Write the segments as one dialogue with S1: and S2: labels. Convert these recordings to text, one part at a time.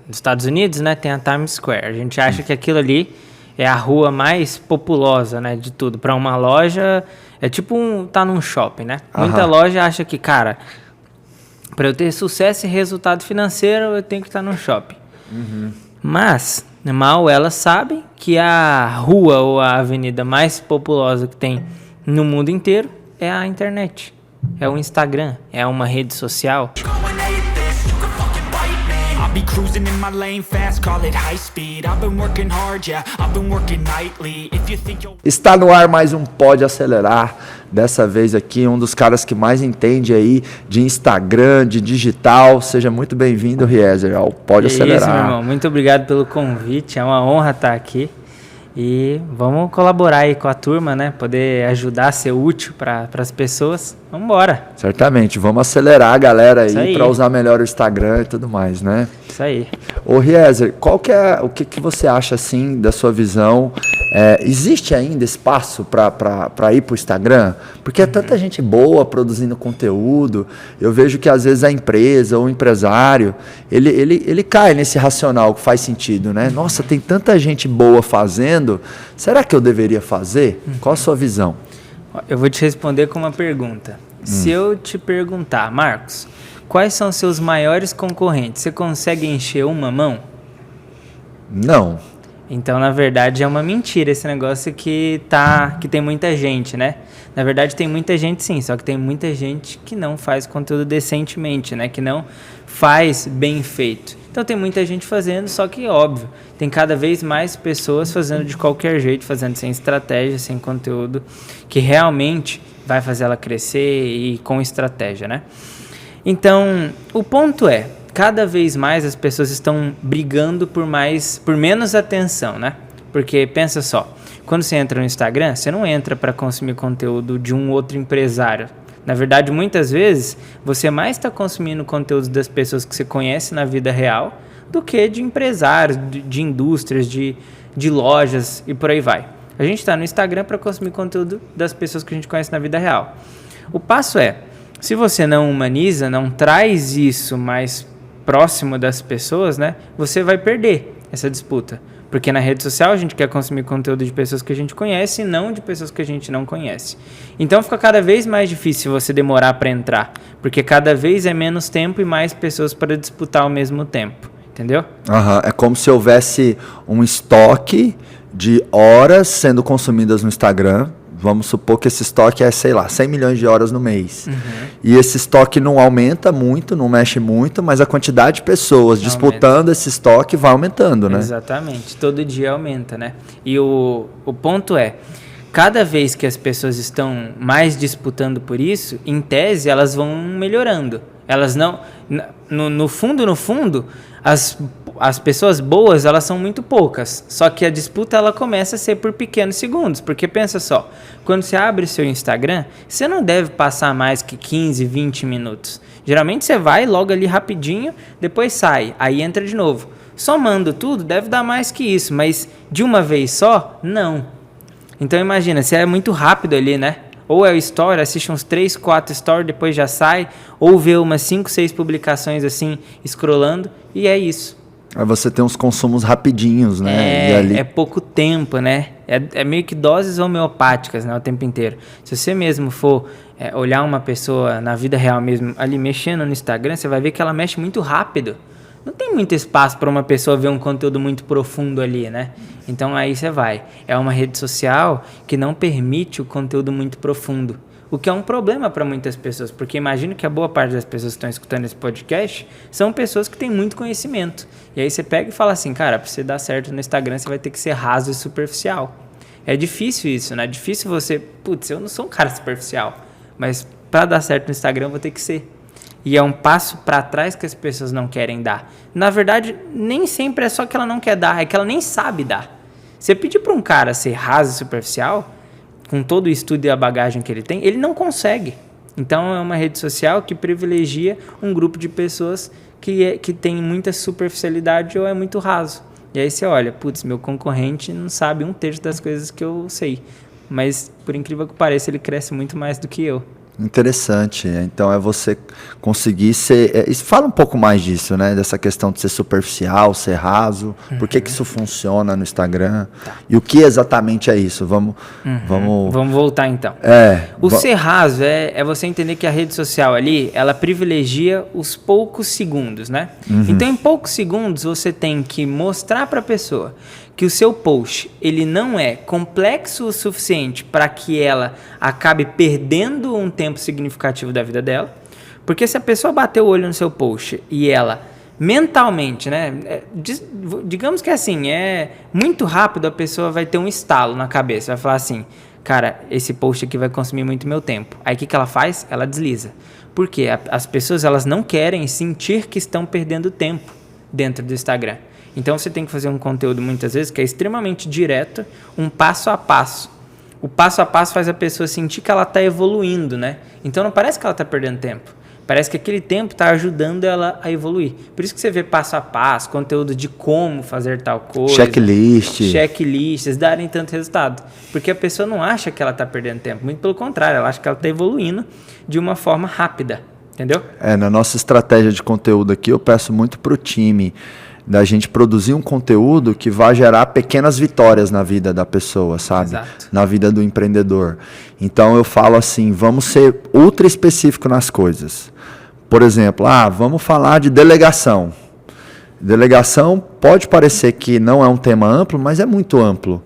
S1: nos Estados Unidos, né, tem a Times Square. A gente acha que aquilo ali é a rua mais populosa, né, de tudo. Para uma loja, é tipo tá num shopping, né? Muita loja acha que, cara, para eu ter sucesso e resultado financeiro, eu tenho que estar num shopping. Mas, mal elas sabem que a rua ou a avenida mais populosa que tem no mundo inteiro é a internet. É o Instagram, é uma rede social.
S2: Be cruising in my lane fast, call it high speed. I've been working hard, yeah, I've been working nightly. If you think you'll...
S3: Está no ar mais um Pode Acelerar. Dessa vez aqui, um dos caras que mais entende aí de Instagram, de digital. Seja muito bem-vindo, Riezer, ao Pode Acelerar.
S1: Isso, meu irmão. Muito obrigado pelo convite. É uma honra estar aqui. E vamos colaborar aí com a turma, né? Poder ajudar, ser útil para as pessoas. Vamos embora.
S3: Certamente. Vamos acelerar a galera aí para usar melhor o Instagram e tudo mais, né?
S1: Isso aí.
S3: Ô, Riezer, o que você acha, assim, da sua visão? Existe ainda espaço para ir para o Instagram? Porque é tanta gente boa produzindo conteúdo. Eu vejo que, às vezes, a empresa ou o empresário, ele cai nesse racional que faz sentido, né? Nossa, tem tanta gente boa fazendo. Será que eu deveria fazer? Qual a sua visão?
S1: Eu vou te responder com uma pergunta. Se eu te perguntar, Marcos, quais são seus maiores concorrentes? Você consegue encher uma mão?
S3: Não.
S1: Então, na verdade, é uma mentira esse negócio que tem muita gente, né? Na verdade, tem muita gente sim, só que tem muita gente que não faz conteúdo decentemente, né? Que não faz bem feito. Então, tem muita gente fazendo, só que, óbvio, tem cada vez mais pessoas fazendo de qualquer jeito, fazendo sem estratégia, sem conteúdo, que realmente vai fazer ela crescer e com estratégia, né? Então, o ponto é, cada vez mais as pessoas estão brigando por menos atenção, né? Porque pensa só, quando você entra no Instagram, você não entra para consumir conteúdo de um outro empresário. Na verdade, muitas vezes, você mais está consumindo conteúdos das pessoas que você conhece na vida real do que de empresários, de indústrias, de lojas e por aí vai. A gente está no Instagram para consumir conteúdo das pessoas que a gente conhece na vida real. O passo é, se você não humaniza, não traz isso mais próximo das pessoas, né, você vai perder essa disputa. Porque na rede social a gente quer consumir conteúdo de pessoas que a gente conhece e não de pessoas que a gente não conhece. Então fica cada vez mais difícil você demorar para entrar, porque cada vez é menos tempo e mais pessoas para disputar ao mesmo tempo, entendeu?
S3: É como se houvesse um estoque de horas sendo consumidas no Instagram. Vamos supor que esse estoque é, 100 milhões de horas no mês. E esse estoque não aumenta muito, não mexe muito, mas a quantidade de pessoas disputando esse estoque vai aumentando, né?
S1: Exatamente. Todo dia aumenta, né? E o ponto é, cada vez que as pessoas estão mais disputando por isso, em tese, elas vão melhorando. Elas não... No fundo, as pessoas boas, elas são muito poucas. Só que a disputa, ela começa a ser por pequenos segundos. Porque pensa só, quando você abre seu Instagram, você não deve passar mais que 15, 20 minutos. Geralmente você vai logo ali rapidinho, depois sai, aí entra de novo. Somando tudo, deve dar mais que isso, mas de uma vez só, não. Então imagina, você é muito rápido ali, né? Ou é o story, assiste uns 3, 4 stories, depois já sai, ou vê umas 5, 6 publicações assim, scrollando, e é isso.
S3: Aí você tem uns consumos rapidinhos, né?
S1: É pouco tempo, né? É meio que doses homeopáticas, né, o tempo inteiro. Se você mesmo for olhar uma pessoa na vida real mesmo, ali mexendo no Instagram, você vai ver que ela mexe muito rápido. Não tem muito espaço para uma pessoa ver um conteúdo muito profundo ali, né? Então aí você vai. É uma rede social que não permite o conteúdo muito profundo. O que é um problema para muitas pessoas, porque imagino que a boa parte das pessoas que estão escutando esse podcast são pessoas que têm muito conhecimento. E aí você pega e fala assim, cara, para você dar certo no Instagram, você vai ter que ser raso e superficial. É difícil isso, né? É difícil você... Putz, eu não sou um cara superficial, mas para dar certo no Instagram, eu vou ter que ser. E é um passo para trás que as pessoas não querem dar. Na verdade, nem sempre é só que ela não quer dar, é que ela nem sabe dar. Você pedir para um cara ser raso e superficial, com todo o estudo e a bagagem que ele tem, ele não consegue. Então, é uma rede social que privilegia um grupo de pessoas que tem muita superficialidade ou é muito raso. E aí você olha, putz, meu concorrente não sabe 1/3 das coisas que eu sei. Mas, por incrível que pareça, ele cresce muito mais do que eu.
S3: Interessante. Então é você conseguir ser. Fala um pouco mais disso, né? Dessa questão de ser superficial, ser raso. Por que isso funciona no Instagram? E o que exatamente é isso? Vamos
S1: voltar então. O ser raso é você entender que a rede social ali, ela privilegia os poucos segundos, né? Então em poucos segundos você tem que mostrar para a pessoa que o seu post ele não é complexo o suficiente para que ela acabe perdendo um tempo significativo da vida dela, porque se a pessoa bater o olho no seu post e ela mentalmente, né, digamos que assim, é muito rápido, a pessoa vai ter um estalo na cabeça, vai falar assim, cara, esse post aqui vai consumir muito meu tempo. Aí o que ela faz? Ela desliza. Por quê? As pessoas elas não querem sentir que estão perdendo tempo dentro do Instagram. Então você tem que fazer um conteúdo muitas vezes que é extremamente direto, um passo a passo. O passo a passo faz a pessoa sentir que ela está evoluindo, né? Então não parece que ela está perdendo tempo. Parece que aquele tempo está ajudando ela a evoluir. Por isso que você vê passo a passo, conteúdo de como fazer tal coisa. Checklists darem tanto resultado. Porque a pessoa não acha que ela está perdendo tempo. Muito pelo contrário, ela acha que ela está evoluindo de uma forma rápida. Entendeu?
S3: Na nossa estratégia de conteúdo aqui, eu peço muito para o time da gente produzir um conteúdo que vai gerar pequenas vitórias na vida da pessoa, sabe?
S1: Exato.
S3: Na vida do empreendedor. Então eu falo assim, vamos ser ultra específico nas coisas. Por exemplo, vamos falar de delegação. Delegação pode parecer que não é um tema amplo, mas é muito amplo.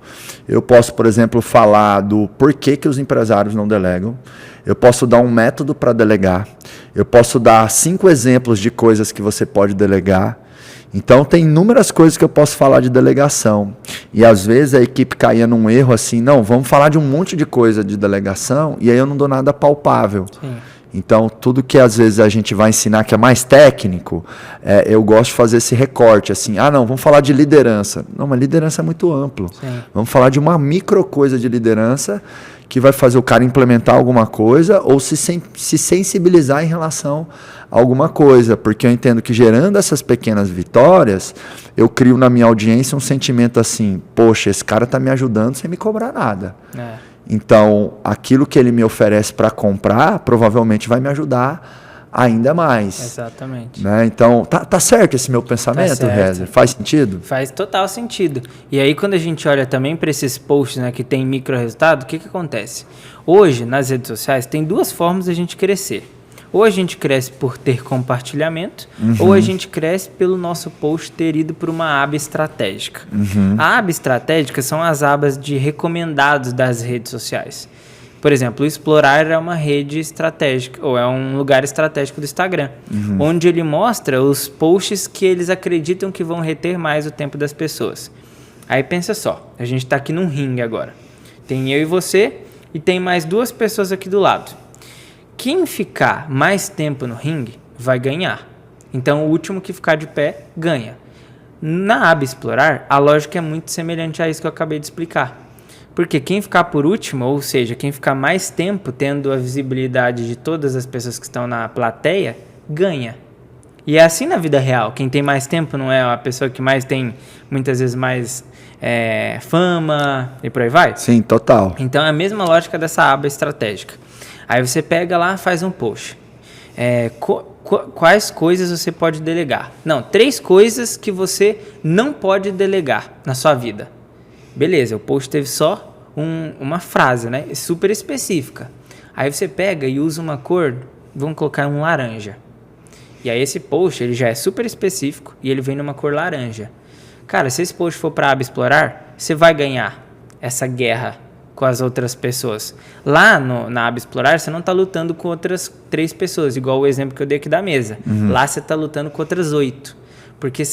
S3: Eu posso, por exemplo, falar do porquê que os empresários não delegam. Eu posso dar um método para delegar. Eu posso dar 5 exemplos de coisas que você pode delegar. Então, tem inúmeras coisas que eu posso falar de delegação. E, às vezes, a equipe caía num erro assim, não, vamos falar de um monte de coisa de delegação, e aí eu não dou nada palpável. Sim. Então, tudo que, às vezes, a gente vai ensinar que é mais técnico, eu gosto de fazer esse recorte, assim, não, vamos falar de liderança. Não, mas liderança é muito amplo. Sim. Vamos falar de uma micro coisa de liderança que vai fazer o cara implementar alguma coisa ou se sensibilizar em relação a alguma coisa, porque eu entendo que gerando essas pequenas vitórias, eu crio na minha audiência um sentimento assim, poxa, esse cara está me ajudando sem me cobrar nada. Então, aquilo que ele me oferece para comprar, provavelmente vai me ajudar ainda mais.
S1: Exatamente.
S3: Né? Então, tá certo esse meu pensamento, Rezer? Faz sentido?
S1: Faz total sentido. E aí, quando a gente olha também para esses posts, né, que tem micro resultado, o que acontece? Hoje, nas redes sociais, tem 2 formas de a gente crescer. Ou a gente cresce por ter compartilhamento, ou a gente cresce pelo nosso post ter ido para uma aba estratégica. A aba estratégica são as abas de recomendados das redes sociais. Por exemplo, o Explorar é uma rede estratégica, ou é um lugar estratégico do Instagram, onde ele mostra os posts que eles acreditam que vão reter mais o tempo das pessoas. Aí pensa só, a gente está aqui num ringue agora. Tem eu e você, e tem mais 2 pessoas aqui do lado. Quem ficar mais tempo no ringue vai ganhar. Então, o último que ficar de pé ganha. Na aba Explorar, a lógica é muito semelhante a isso que eu acabei de explicar. Porque quem ficar por último, ou seja, quem ficar mais tempo tendo a visibilidade de todas as pessoas que estão na plateia, ganha. E é assim na vida real. Quem tem mais tempo não é a pessoa que mais tem, muitas vezes, mais fama e por aí vai?
S3: Sim, total.
S1: Então, é a mesma lógica dessa aba estratégica. Aí você pega lá, faz um post. Quais coisas você pode delegar? Não, 3 coisas que você não pode delegar na sua vida. Beleza, o post teve só uma frase, né? Super específica. Aí você pega e usa uma cor, vamos colocar um laranja. E aí esse post ele já é super específico e ele vem numa cor laranja. Cara, se esse post for para a aba Explorar, você vai ganhar essa guerra com as outras pessoas. Lá na aba Explorar, você não está lutando com outras 3 pessoas, igual o exemplo que eu dei aqui da mesa. Lá você está lutando com outras 8. Porque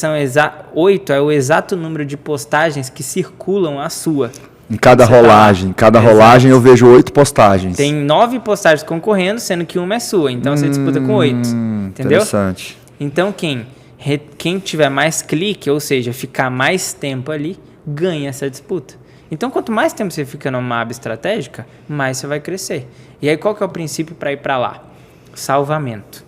S1: 8 é o exato número de postagens que circulam a sua.
S3: Em cada rolagem. Cada rolagem eu vejo 8 postagens.
S1: Tem 9 postagens concorrendo, sendo que uma é sua. Então você disputa com 8. Entendeu?
S3: Interessante.
S1: Então quem tiver mais clique, ou seja, ficar mais tempo ali, ganha essa disputa. Então, quanto mais tempo você fica numa aba estratégica, mais você vai crescer. E aí, qual que é o princípio para ir para lá? Salvamento.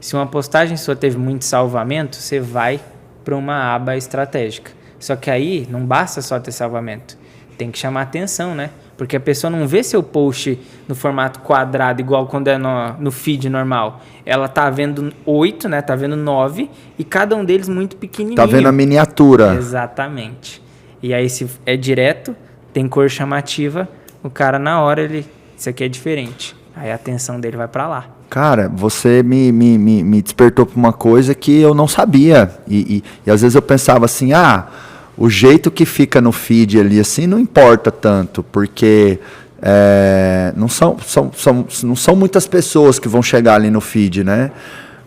S1: Se uma postagem sua teve muito salvamento, você vai para uma aba estratégica. Só que aí, não basta só ter salvamento. Tem que chamar atenção, né? Porque a pessoa não vê seu post no formato quadrado, igual quando é no feed normal. Ela tá vendo 8, né? Tá vendo 9 e cada um deles muito pequenininho.
S3: Tá vendo a miniatura.
S1: Exatamente. E aí se é direto, tem cor chamativa, o cara na hora isso aqui é diferente. Aí a atenção dele vai para lá.
S3: Cara, você me despertou para uma coisa que eu não sabia. E às vezes eu pensava assim, o jeito que fica no feed ali assim não importa tanto, porque não são muitas pessoas que vão chegar ali no feed, né?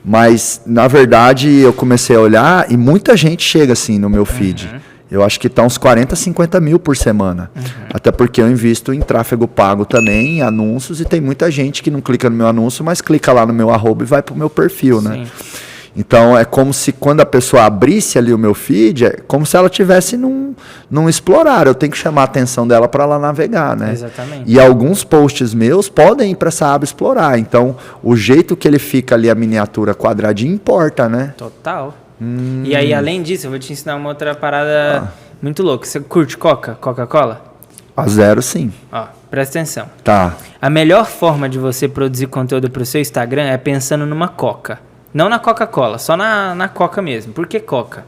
S3: Mas, na verdade, eu comecei a olhar e muita gente chega assim no meu feed. Eu acho que tá uns 40, 50 mil por semana. Até porque eu invisto em tráfego pago também, em anúncios, e tem muita gente que não clica no meu anúncio, mas clica lá no meu @ e vai pro meu perfil, né?
S1: Sim.
S3: Então, é como se quando a pessoa abrisse ali o meu feed, é como se ela estivesse num explorar. Eu tenho que chamar a atenção dela para ela navegar, né?
S1: Exatamente.
S3: E alguns posts meus podem ir para essa aba explorar. Então, o jeito que ele fica ali, a miniatura quadradinha, importa, né?
S1: Total. E aí, além disso, eu vou te ensinar uma outra parada muito louca. Você curte Coca-Cola?
S3: A zero, sim.
S1: Ó, presta atenção.
S3: Tá.
S1: A melhor forma de você produzir conteúdo para o seu Instagram é pensando numa Coca. Não na Coca-Cola, só na Coca mesmo. Por que Coca?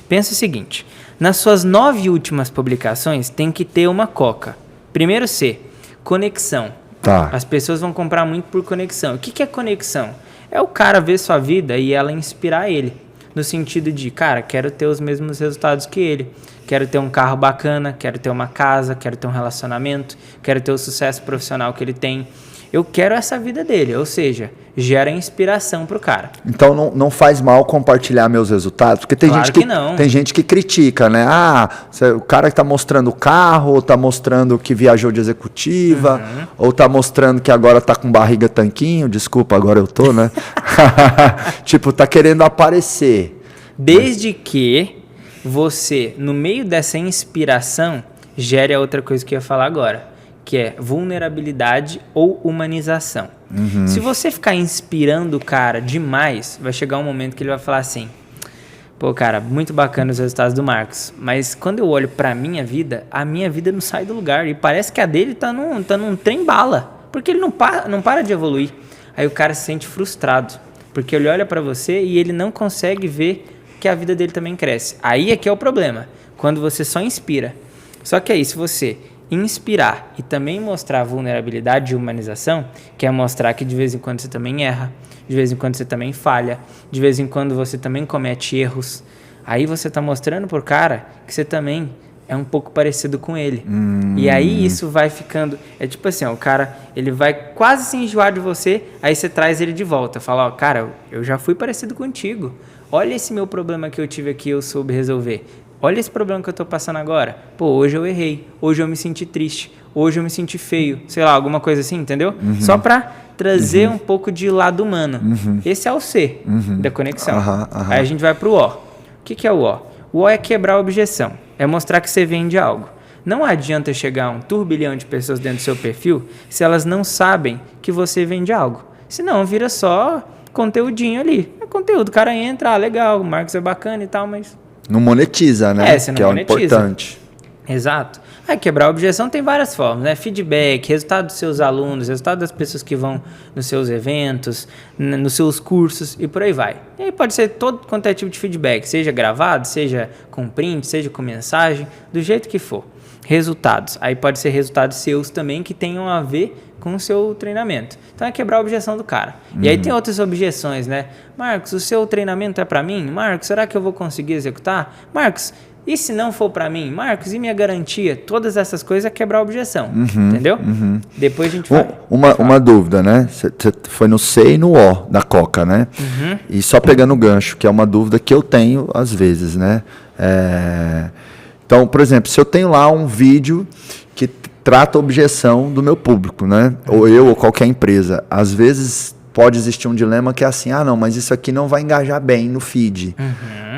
S1: Pensa o seguinte, nas suas 9 últimas publicações tem que ter uma Coca. Primeiro C, conexão.
S3: Tá.
S1: As pessoas vão comprar muito por conexão. O que é conexão? É o cara ver sua vida e ela inspirar ele. No sentido de, cara, quero ter os mesmos resultados que ele. Quero ter um carro bacana, quero ter uma casa, quero ter um relacionamento, quero ter o sucesso profissional que ele tem. Eu quero essa vida dele, ou seja, gera inspiração pro cara.
S3: Então não faz mal compartilhar meus resultados, porque tem
S1: Claro
S3: gente
S1: que não.
S3: Tem gente que critica, né? O cara que tá mostrando o carro, ou tá mostrando que viajou de executiva, ou tá mostrando que agora tá com barriga tanquinho, desculpa, agora eu tô, né? Tipo, tá querendo aparecer.
S1: Desde que você, no meio dessa inspiração, gere a outra coisa que eu ia falar agora, que é vulnerabilidade ou humanização. Se você ficar inspirando o cara demais, vai chegar um momento que ele vai falar assim, pô, cara, muito bacana os resultados do Marcos, mas quando eu olho pra minha vida, a minha vida não sai do lugar, e parece que a dele tá num trem-bala, porque ele não para de evoluir. Aí o cara se sente frustrado, porque ele olha pra você e ele não consegue ver que a vida dele também cresce. Aí é que é o problema, quando você só inspira. Só que aí, se você inspirar e também mostrar vulnerabilidade e humanização, que é mostrar que de vez em quando você também erra, de vez em quando você também falha, de vez em quando você também comete erros, aí você está mostrando pro cara que você também é um pouco parecido com ele. E aí isso vai ficando, é tipo assim, ó, o cara, ele vai quase se enjoar de você, aí você traz ele de volta, fala, ó, cara, eu já fui parecido contigo, olha esse meu problema que eu tive aqui, eu soube resolver. Olha esse problema que eu tô passando agora. Pô, hoje eu errei. Hoje eu me senti triste. Hoje eu me senti feio. Sei lá, alguma coisa assim, entendeu? Só pra trazer um pouco de lado humano. Esse é o C da conexão. Aí a gente vai pro O. O que é o O? O O é quebrar a objeção. É mostrar que você vende algo. Não adianta chegar a um turbilhão de pessoas dentro do seu perfil se elas não sabem que você vende algo. Senão vira só conteúdinho ali. É conteúdo. O cara entra, legal, o Marcos é bacana e tal, mas...
S3: Não monetiza, né?
S1: Você não
S3: que
S1: monetiza.
S3: É o importante.
S1: Exato. Aí quebrar a objeção tem várias formas, né? Feedback, resultado dos seus alunos, resultado das pessoas que vão nos seus eventos, nos seus cursos e por aí vai. E aí pode ser todo quanto é tipo de feedback, seja gravado, seja com print, seja com mensagem, do jeito que for. Resultados. Aí pode ser resultados seus também que tenham a ver com o seu treinamento. Então é quebrar a objeção do cara. E aí tem outras objeções, né? Marcos, o seu treinamento é para mim? Marcos, será que eu vou conseguir executar? Marcos, e se não for para mim? Marcos, e minha garantia? Todas essas coisas é quebrar a objeção. Entendeu? Depois a gente vai...
S3: Uma dúvida, né? Você foi no C e no O da Coca, né? E só pegando o gancho, que é uma dúvida que eu tenho às vezes, né? Então, por exemplo, se eu tenho lá um vídeo que trata a objeção do meu público, né? Ou eu ou qualquer empresa. Às vezes pode existir um dilema que é assim, não, mas isso aqui não vai engajar bem no feed.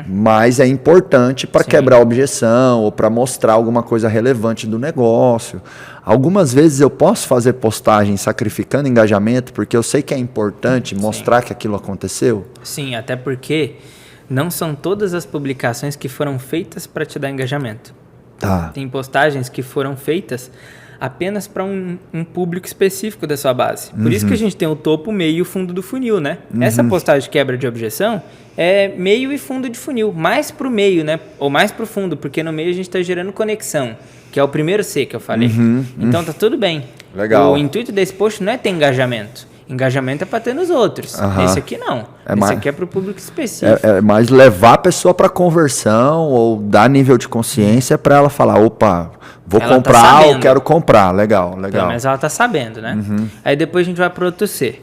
S3: Mas é importante para quebrar a objeção ou para mostrar alguma coisa relevante do negócio. Algumas vezes eu posso fazer postagem sacrificando engajamento porque eu sei que é importante mostrar que aquilo aconteceu.
S1: Sim, até porque não são todas as publicações que foram feitas para te dar engajamento.
S3: Tá.
S1: Tem postagens que foram feitas apenas para um público específico da sua base. Por isso que a gente tem o topo, o meio e o fundo do funil, né? Essa postagem de quebra de objeção é meio e fundo de funil, mais para o meio, né? Ou mais para o fundo, porque no meio a gente está gerando conexão, que é o primeiro C que eu falei. Então tá tudo bem.
S3: Legal.
S1: O intuito desse post não é ter engajamento. Engajamento é para ter nos outros. Esse aqui não. Esse aqui é para o público específico.
S3: É mais levar a pessoa para conversão ou dar nível de consciência para ela falar, opa, vou
S1: Ela
S3: comprar
S1: tá
S3: ou quero comprar. Legal.
S1: Mas ela tá sabendo, né? Aí depois a gente vai para outro C.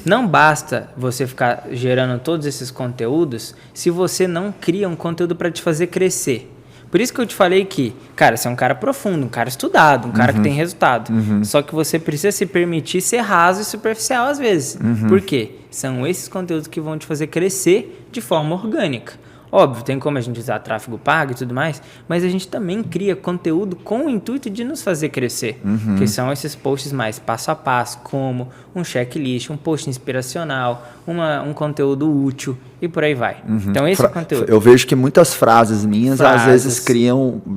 S1: Não basta você ficar gerando todos esses conteúdos se você não cria um conteúdo para te fazer crescer. Por isso que eu te falei que, cara, você é um cara profundo, um cara estudado, um cara que tem resultado. Só que você precisa se permitir ser raso e superficial às vezes. Por quê? São esses conteúdos que vão te fazer crescer de forma orgânica. Óbvio, tem como a gente usar tráfego pago e tudo mais, mas a gente também cria conteúdo com o intuito de nos fazer crescer, que são esses posts mais passo a passo, como um checklist, um post inspiracional, um conteúdo útil e por aí vai. Então esse é o conteúdo.
S3: Eu vejo que muitas frases minhas às vezes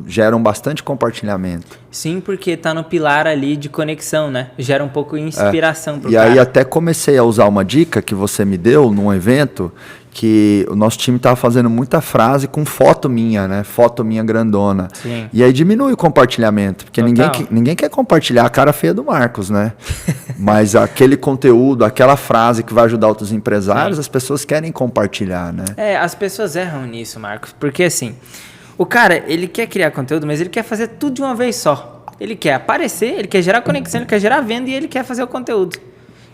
S3: geram bastante compartilhamento.
S1: Sim, porque tá no pilar ali de conexão, né? Gera um pouco de inspiração pro
S3: E
S1: cara.
S3: aí até comecei a usar uma dica que você me deu num evento, que o nosso time estava fazendo muita frase com foto minha, né? Foto minha grandona.
S1: Sim.
S3: E aí diminui o compartilhamento, porque ninguém quer compartilhar a cara feia do Marcos, né? Mas aquele conteúdo, aquela frase que vai ajudar outros empresários, as pessoas querem compartilhar, né?
S1: As pessoas erram nisso, Marcos, porque assim, o cara, ele quer criar conteúdo, mas ele quer fazer tudo de uma vez só. Ele quer aparecer, ele quer gerar conexão, ele quer gerar venda e ele quer fazer o conteúdo.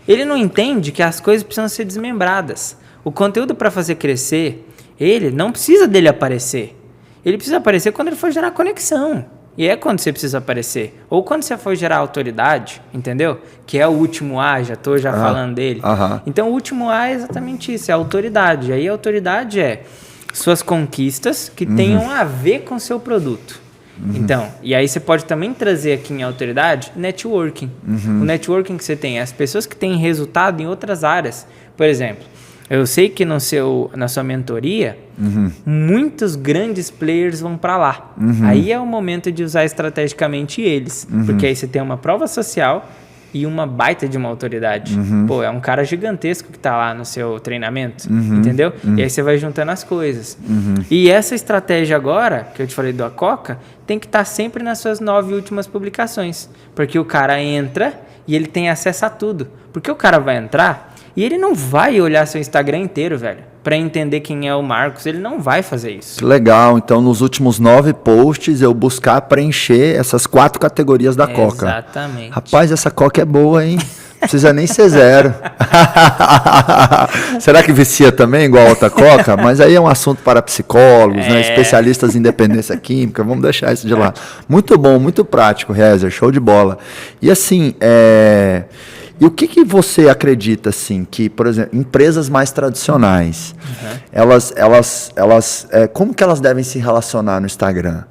S1: Ele não entende que as coisas precisam ser desmembradas. O conteúdo para fazer crescer, ele não precisa dele aparecer. Ele precisa aparecer quando ele for gerar conexão. E é quando você precisa aparecer. Ou quando você for gerar autoridade, entendeu? Que é o último A, já estou falando dele. Então o último A é exatamente isso, é a autoridade. Aí a autoridade é suas conquistas que tenham a ver com o seu produto. Então, e aí você pode também trazer aqui em autoridade networking. O networking que você tem é as pessoas que têm resultado em outras áreas. Por exemplo, eu sei que na sua mentoria, muitos grandes players vão para lá. Aí é o momento de usar estrategicamente eles. Porque aí você tem uma prova social e uma baita de uma autoridade. Pô, é um cara gigantesco que tá lá no seu treinamento, entendeu? E aí você vai juntando as coisas. E essa estratégia agora, que eu te falei da Coca, tem que estar sempre nas suas 9 últimas publicações. Porque o cara entra e ele tem acesso a tudo. Porque o cara vai entrar e ele não vai olhar seu Instagram inteiro, velho, para entender quem é o Marcos. Ele não vai fazer isso.
S3: Que legal. Então, nos últimos 9 posts, eu buscar preencher essas 4 categorias da Coca.
S1: Exatamente.
S3: Rapaz, essa Coca é boa, hein? Não precisa nem ser 0. Será que vicia também, igual a outra Coca? Mas aí é um assunto para psicólogos, né? Especialistas em dependência química. Vamos deixar isso de lado. Muito bom, muito prático, Rezer. Show de bola. E assim, e o que você acredita, assim, que, por exemplo, empresas mais tradicionais, como que elas devem se relacionar no Instagram?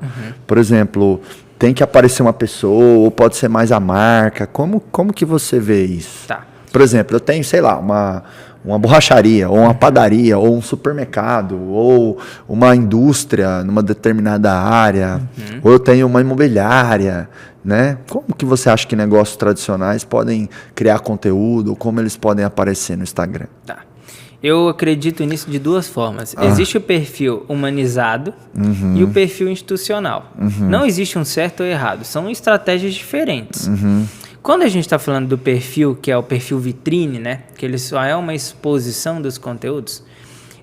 S3: Por exemplo, tem que aparecer uma pessoa, ou pode ser mais a marca? Como que você vê isso?
S1: Tá.
S3: Por exemplo, eu tenho, sei lá, uma borracharia, ou uma padaria, ou um supermercado, ou uma indústria numa determinada área, ou eu tenho uma imobiliária, né? Como que você acha que negócios tradicionais podem criar conteúdo, ou como eles podem aparecer no Instagram?
S1: Tá. Eu acredito nisso de 2 formas. Existe o perfil humanizado e o perfil institucional. Não existe um certo ou errado, são estratégias diferentes. Quando a gente está falando do perfil, que é o perfil vitrine, né? Que ele só é uma exposição dos conteúdos,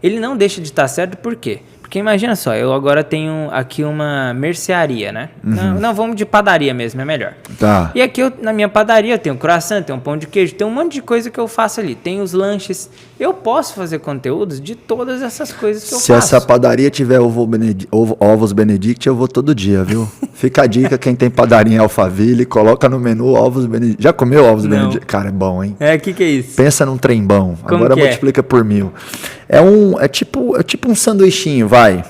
S1: ele não deixa de estar certo, por quê? Porque imagina só, eu agora tenho aqui uma mercearia, né? Não, vamos de padaria mesmo, é melhor.
S3: Tá.
S1: E aqui na minha padaria eu tenho croissant, tenho um pão de queijo, tem um monte de coisa que eu faço ali. Tem os lanches. Eu posso fazer conteúdos de todas essas coisas que eu faço.
S3: Se essa padaria tiver ovos Benedict, eu vou todo dia, viu? Fica a dica, quem tem padaria em Alphaville, coloca no menu ovos Benedict. Já comeu ovos Benedict? Cara, é bom, hein?
S1: Que é isso?
S3: Pensa num trem bom.
S1: Como
S3: Agora
S1: que
S3: multiplica por 1000. É tipo um sanduichinho, vai.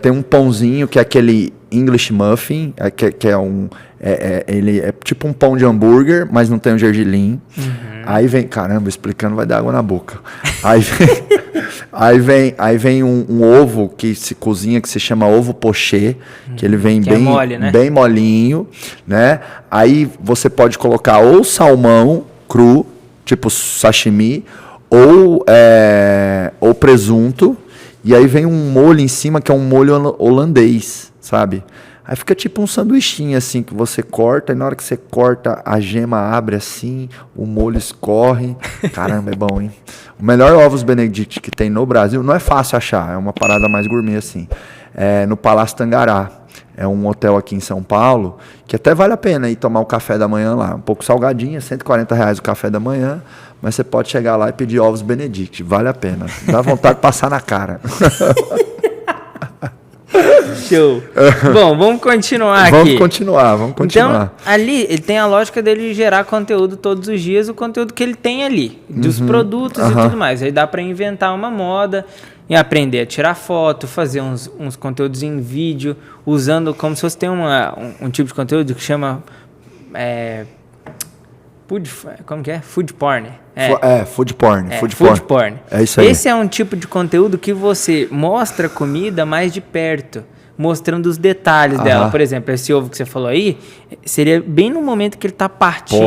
S3: Tem um pãozinho que é aquele English muffin, ele é tipo um pão de hambúrguer, mas não tem o gergelim. Aí vem, caramba, explicando vai dar água na boca. Aí vem um ovo que se cozinha, que se chama ovo pochê, que ele vem
S1: que
S3: bem,
S1: é mole, né?
S3: bem molinho, né? Aí você pode colocar ou salmão cru, tipo sashimi, ou presunto, e aí vem um molho em cima, que é um molho holandês, sabe? Aí fica tipo um sanduichinho assim, que você corta, e na hora que você corta, a gema abre assim, o molho escorre. Caramba, é bom, hein? O melhor ovos Benedict que tem no Brasil, não é fácil achar, é uma parada mais gourmet assim, é no Palácio Tangará. É um hotel aqui em São Paulo, que até vale a pena ir tomar o café da manhã lá. Um pouco salgadinho, R$140 o café da manhã, mas você pode chegar lá e pedir ovos Benedict, vale a pena. Dá vontade de passar na cara.
S1: Show. Bom, vamos continuar aqui.
S3: Vamos continuar.
S1: Então, ali, ele tem a lógica dele gerar conteúdo todos os dias, o conteúdo que ele tem ali, dos produtos e tudo mais. Aí dá para inventar uma moda e aprender a tirar foto, fazer uns conteúdos em vídeo, usando como se fosse um tipo de conteúdo que chama... como que é? Food porn.
S3: Food porn.
S1: Food porn.
S3: É isso aí.
S1: Esse é um tipo de conteúdo que você mostra a comida mais de perto, mostrando os detalhes dela. Por exemplo, esse ovo que você falou aí, seria bem no momento que ele está partindo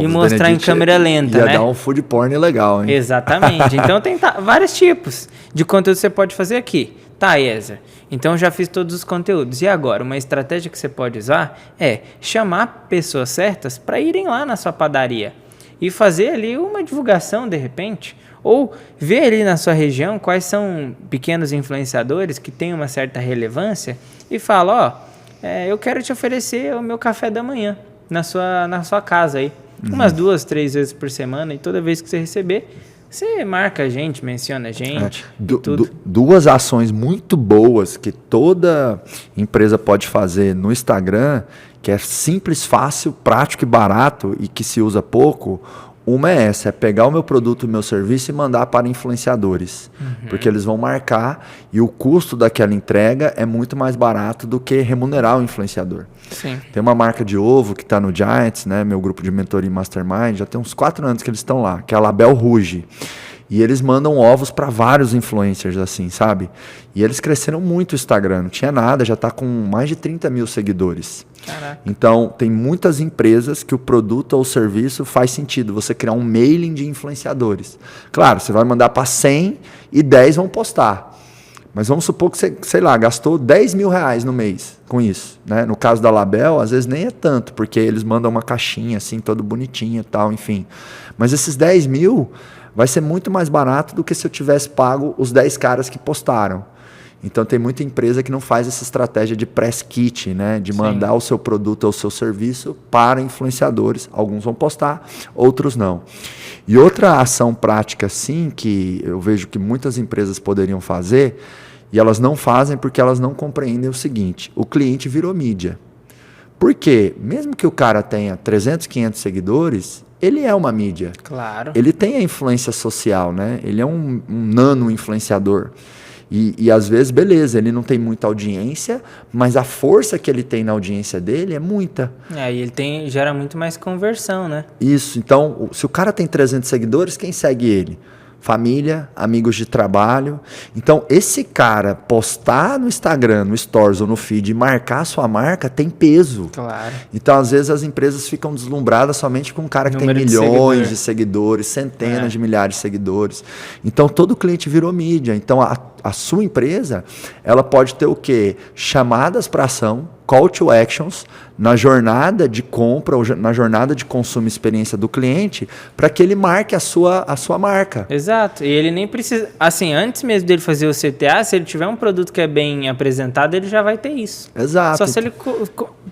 S3: e
S1: mostrar em câmera lenta, né?
S3: Ia dar um food porn legal, hein?
S1: Exatamente. Então tem vários tipos de conteúdo que você pode fazer aqui. Tá, Ezer. Então eu já fiz todos os conteúdos. E agora, uma estratégia que você pode usar é chamar pessoas certas para irem lá na sua padaria e fazer ali uma divulgação de repente, ou ver ali na sua região quais são pequenos influenciadores que têm uma certa relevância e fala, eu quero te oferecer o meu café da manhã na sua casa aí, umas 2, 3 vezes por semana, e toda vez que você receber, você marca a gente, menciona a gente.
S3: Duas ações muito boas que toda empresa pode fazer no Instagram, que é simples, fácil, prático e barato e que se usa pouco. Uma é essa, é pegar o meu produto, o meu serviço e mandar para influenciadores. Porque eles vão marcar e o custo daquela entrega é muito mais barato do que remunerar o influenciador.
S1: Sim.
S3: Tem uma marca de ovo que está no Giants, né, meu grupo de mentoria Mastermind, já tem uns 4 anos que eles estão lá, que é a Label Rouge. E eles mandam ovos para vários influencers, assim, sabe? E eles cresceram muito o Instagram, não tinha nada, já está com mais de 30 mil seguidores.
S1: Caraca.
S3: Então, tem muitas empresas que o produto ou o serviço faz sentido você criar um mailing de influenciadores. Claro, você vai mandar para 100 e 10 vão postar. Mas vamos supor que você, sei lá, gastou R$10 mil no mês com isso, né? No caso da Label, às vezes nem é tanto, porque eles mandam uma caixinha assim, todo bonitinho e tal, enfim. Mas esses 10 mil vai ser muito mais barato do que se eu tivesse pago os 10 caras que postaram. Então tem muita empresa que não faz essa estratégia de press kit, né? De mandar o seu produto ou o seu serviço para influenciadores. Alguns vão postar, outros não. E outra ação prática, sim, que eu vejo que muitas empresas poderiam fazer, e elas não fazem porque elas não compreendem o seguinte: o cliente virou mídia. Por quê? Mesmo que o cara tenha 300, 500 seguidores, ele é uma mídia.
S1: Claro.
S3: Ele tem a influência social, né? Ele é um nano influenciador. E às vezes, beleza, ele não tem muita audiência, mas a força que ele tem na audiência dele é muita.
S1: E ele gera muito mais conversão, né?
S3: Isso, então, se o cara tem 300 seguidores, quem segue ele? Família, amigos de trabalho. Então, esse cara postar no Instagram, no Stories ou no feed e marcar a sua marca tem peso.
S1: Claro.
S3: Então, às vezes, as empresas ficam deslumbradas somente com um cara que tem milhões de seguidores, centenas de milhares de seguidores. Então, todo cliente virou mídia. Então, a sua empresa, ela pode ter o quê? Chamadas para ação, call to actions, na jornada de compra ou na jornada de consumo e experiência do cliente, para que ele marque a sua marca.
S1: Exato. E ele nem precisa... Assim, antes mesmo dele fazer o CTA, se ele tiver um produto que é bem apresentado, ele já vai ter isso.
S3: Exato.
S1: Só se ele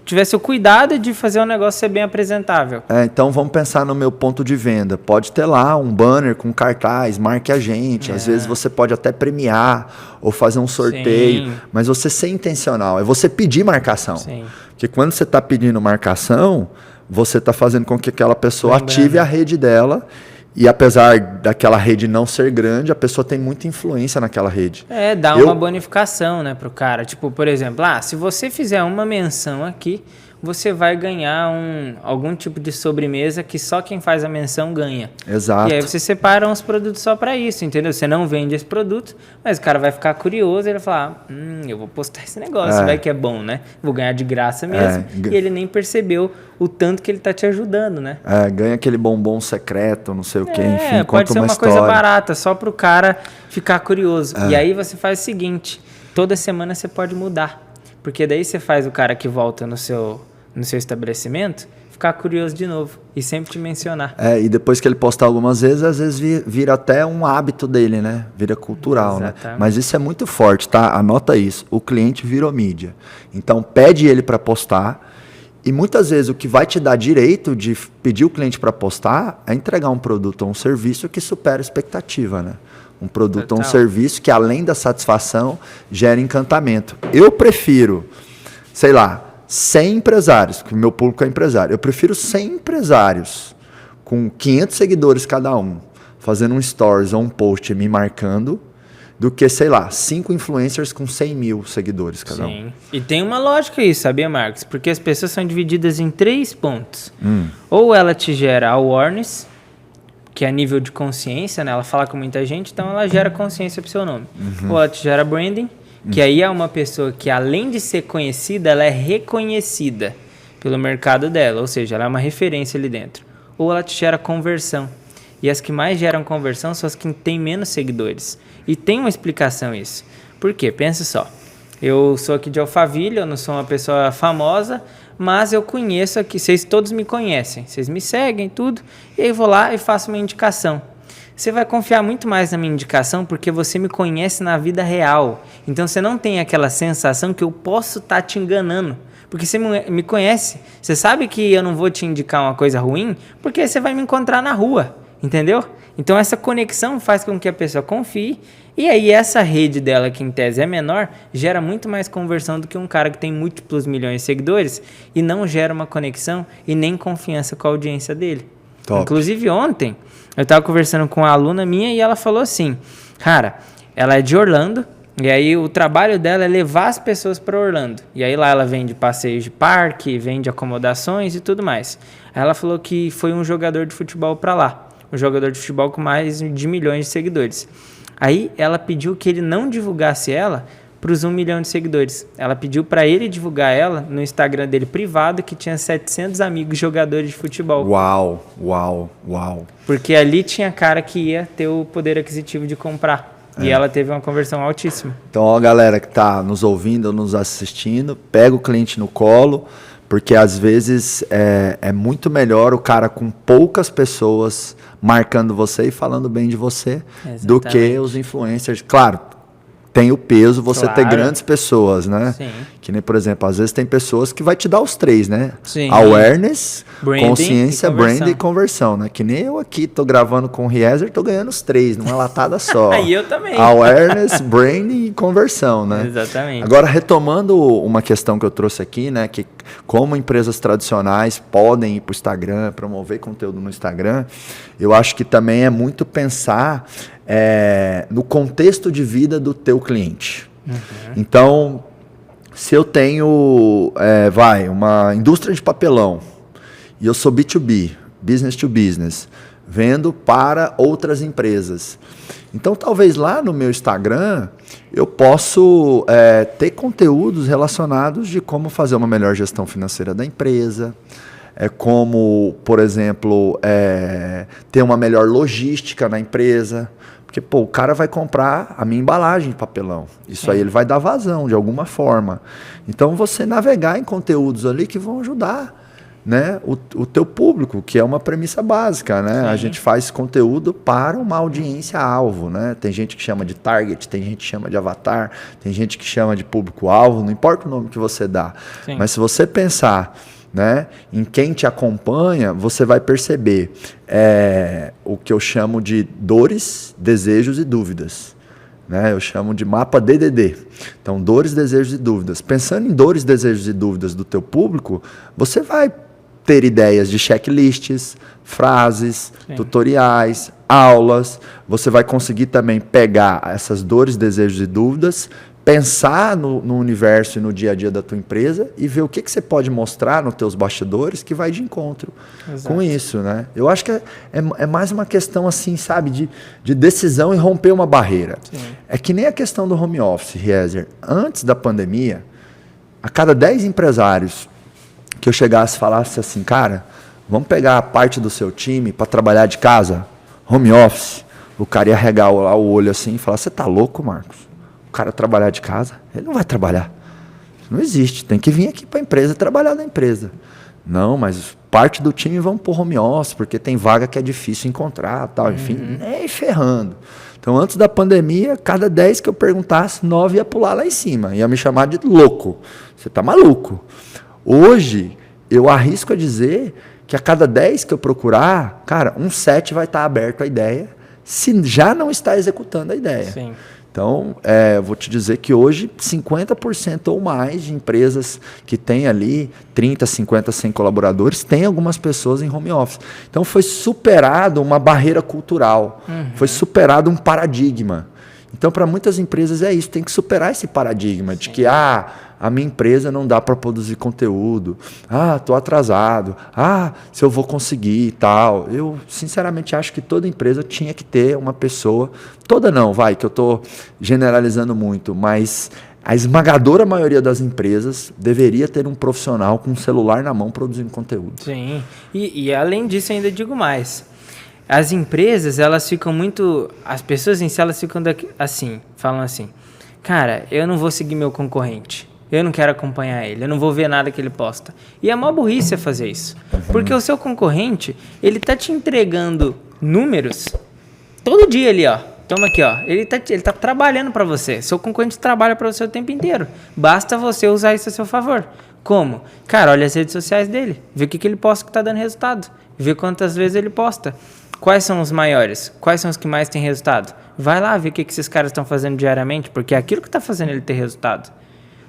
S1: tivesse o cuidado de fazer o negócio ser bem apresentável.
S3: Então, vamos pensar no meu ponto de venda. Pode ter lá um banner com cartaz, marque a gente. Às vezes você pode até premiar ou fazer um sorteio. Sim. Mas você ser intencional, é você pedir marcação.
S1: Sim.
S3: Porque quando você está pedindo marcação, você está fazendo com que aquela pessoa ative a rede dela. E apesar daquela rede não ser grande, a pessoa tem muita influência naquela rede.
S1: Dá uma bonificação, né, pro cara. Tipo, por exemplo, se você fizer uma menção aqui, você vai ganhar algum tipo de sobremesa que só quem faz a menção ganha.
S3: Exato.
S1: E aí você separa uns produtos só para isso, entendeu? Você não vende esse produto, mas o cara vai ficar curioso e ele vai falar, eu vou postar esse negócio, vai que é bom, né? Vou ganhar de graça mesmo. E ele nem percebeu o tanto que ele tá te ajudando, né?
S3: Ganha aquele bombom secreto, não sei o que, enfim,
S1: pode
S3: conta
S1: ser
S3: uma
S1: uma
S3: história.
S1: coisa barata, só pro cara ficar curioso. E aí você faz o seguinte, toda semana você pode mudar. Porque daí você faz o cara que volta no seu estabelecimento ficar curioso de novo e sempre te mencionar.
S3: E depois que ele postar algumas vezes, às vezes vira até um hábito dele, né? Vira cultural, né? Mas isso é muito forte, tá? Anota isso. O cliente virou mídia. Então, pede ele para postar e muitas vezes o que vai te dar direito de pedir o cliente para postar é entregar um produto ou um serviço que supera a expectativa, né? Um produto ou um serviço que, além da satisfação, gera encantamento. Eu prefiro, sei lá, 100 empresários, porque o meu público é empresário. Eu prefiro 100 empresários com 500 seguidores cada um, fazendo um stories ou um post me marcando, do que, sei lá, 5 influencers com 100 mil seguidores cada um.
S1: E tem uma lógica aí, sabia, Marcos? Porque as pessoas são divididas em 3 pontos. Ou ela te gera awareness, que é nível de consciência, né? Ela fala com muita gente, então ela gera consciência pro seu nome. Ou ela te gera branding, que aí é uma pessoa que, além de ser conhecida, ela é reconhecida pelo mercado dela, ou seja, ela é uma referência ali dentro. Ou ela te gera conversão. E as que mais geram conversão são as que têm menos seguidores. E tem uma explicação isso. Por quê? Pensa só. Eu sou aqui de Alphaville, eu não sou uma pessoa famosa, mas eu conheço aqui, vocês todos me conhecem, vocês me seguem, tudo, e aí eu vou lá e faço uma indicação. Você vai confiar muito mais na minha indicação porque você me conhece na vida real. Então você não tem aquela sensação que eu posso estar te enganando. Porque você me conhece. Você sabe que eu não vou te indicar uma coisa ruim porque você vai me encontrar na rua. Entendeu? Então essa conexão faz com que a pessoa confie. E aí essa rede dela, que em tese é menor, gera muito mais conversão do que um cara que tem múltiplos milhões de seguidores e não gera uma conexão e nem confiança com a audiência dele. Top. Inclusive ontem, eu estava conversando com uma aluna minha e ela falou assim, cara, ela é de Orlando e aí o trabalho dela é levar as pessoas para Orlando. E aí lá ela vende passeios de parque, vende acomodações e tudo mais. Aí ela falou que foi um jogador de futebol para lá, um jogador de futebol com mais de milhões de seguidores. Aí ela pediu que ele não divulgasse ela para os 1 milhão de seguidores. Ela pediu para ele divulgar ela no Instagram dele privado, que tinha 700 amigos jogadores de futebol.
S3: Uau.
S1: Porque ali tinha cara que ia ter o poder aquisitivo de comprar. E ela teve uma conversão altíssima.
S3: Então, ó, galera que está nos ouvindo ou nos assistindo, pega o cliente no colo, porque às vezes é muito melhor o cara com poucas pessoas marcando você e falando bem de você. Exatamente. Do que os influencers. Claro, tem o peso você ter grandes pessoas, né?
S1: Sim.
S3: Que nem, por exemplo, às vezes tem pessoas que vai te dar os 3, né?
S1: Sim.
S3: Awareness,
S1: branding
S3: consciência, brand e conversão, né? Que nem eu aqui tô gravando com o Riezer, tô ganhando os 3, numa latada só.
S1: E eu também.
S3: Awareness, branding e conversão, né?
S1: Exatamente.
S3: Agora, retomando uma questão que eu trouxe aqui, né? Que como empresas tradicionais podem ir para o Instagram, promover conteúdo no Instagram, eu acho que também é muito pensar no contexto de vida do teu cliente. Então, se eu tenho, uma indústria de papelão e eu sou B2B, business to business, vendo para outras empresas. Então, talvez lá no meu Instagram eu posso ter conteúdos relacionados de como fazer uma melhor gestão financeira da empresa, como, por exemplo, ter uma melhor logística na empresa. Porque, o cara vai comprar a minha embalagem de papelão. Isso aí ele vai dar vazão de alguma forma. Então, você navegar em conteúdos ali que vão ajudar, né, o teu público, que é uma premissa básica, né? Sim. A gente faz conteúdo para uma audiência-alvo, né? Tem gente que chama de target, tem gente que chama de avatar, tem gente que chama de público-alvo, não importa o nome que você dá. Sim. Mas se você pensar, né, em quem te acompanha, você vai perceber o que eu chamo de dores, desejos e dúvidas. Né? Eu chamo de mapa DDD. Então, dores, desejos e dúvidas. Pensando em dores, desejos e dúvidas do teu público, você vai ter ideias de checklists, frases, sim, tutoriais, aulas. Você vai conseguir também pegar essas dores, desejos e dúvidas, pensar no universo e no dia a dia da tua empresa e ver o que você pode mostrar nos teus bastidores que vai de encontro com isso, né? Eu acho que é mais uma questão assim, sabe, de decisão e romper uma barreira. Sim. É que nem a questão do home office, Riezer. Antes da pandemia, a cada 10 empresários que eu chegasse e falasse assim, cara, vamos pegar a parte do seu time para trabalhar de casa, home office, o cara ia regar lá o olho assim e falar, você tá louco, Marcos? O cara trabalhar de casa, ele não vai trabalhar. Não existe, tem que vir aqui para a empresa trabalhar na empresa. Não, mas parte do time vão para o home office, porque tem vaga que é difícil encontrar, tal, enfim, nem ferrando. Então, antes da pandemia, cada 10 que eu perguntasse, 9 ia pular lá em cima, ia me chamar de louco. Você tá maluco. Hoje, eu arrisco a dizer que a cada 10 que eu procurar, cara, 7 vai estar aberto à ideia, se já não está executando a ideia. Sim. Então, vou te dizer que hoje 50% ou mais de empresas que têm ali 30, 50, 100 colaboradores, tem algumas pessoas em home office. Então, foi superado uma barreira cultural, foi superado um paradigma. Então, para muitas empresas é isso, tem que superar esse paradigma de que a minha empresa não dá para produzir conteúdo, estou atrasado, se eu vou conseguir e tal. Eu, sinceramente, acho que toda empresa tinha que ter uma pessoa, toda não, que eu estou generalizando muito, mas a esmagadora maioria das empresas deveria ter um profissional com um celular na mão produzindo conteúdo.
S1: Sim, e além disso, ainda digo mais. As empresas, elas ficam muito... As pessoas em si, elas ficam assim, falam assim, cara, eu não vou seguir meu concorrente, eu não quero acompanhar ele, eu não vou ver nada que ele posta. E é mó burrice fazer isso. Porque o seu concorrente, ele tá te entregando números todo dia ali, ó. Toma aqui, ó. Ele tá trabalhando para você. Seu concorrente trabalha para você o tempo inteiro. Basta você usar isso a seu favor. Como? Cara, olha as redes sociais dele. Vê o que ele posta que tá dando resultado. Vê quantas vezes ele posta. Quais são os maiores? Quais são os que mais têm resultado? Vai lá ver o que esses caras estão fazendo diariamente, porque é aquilo que está fazendo ele ter resultado.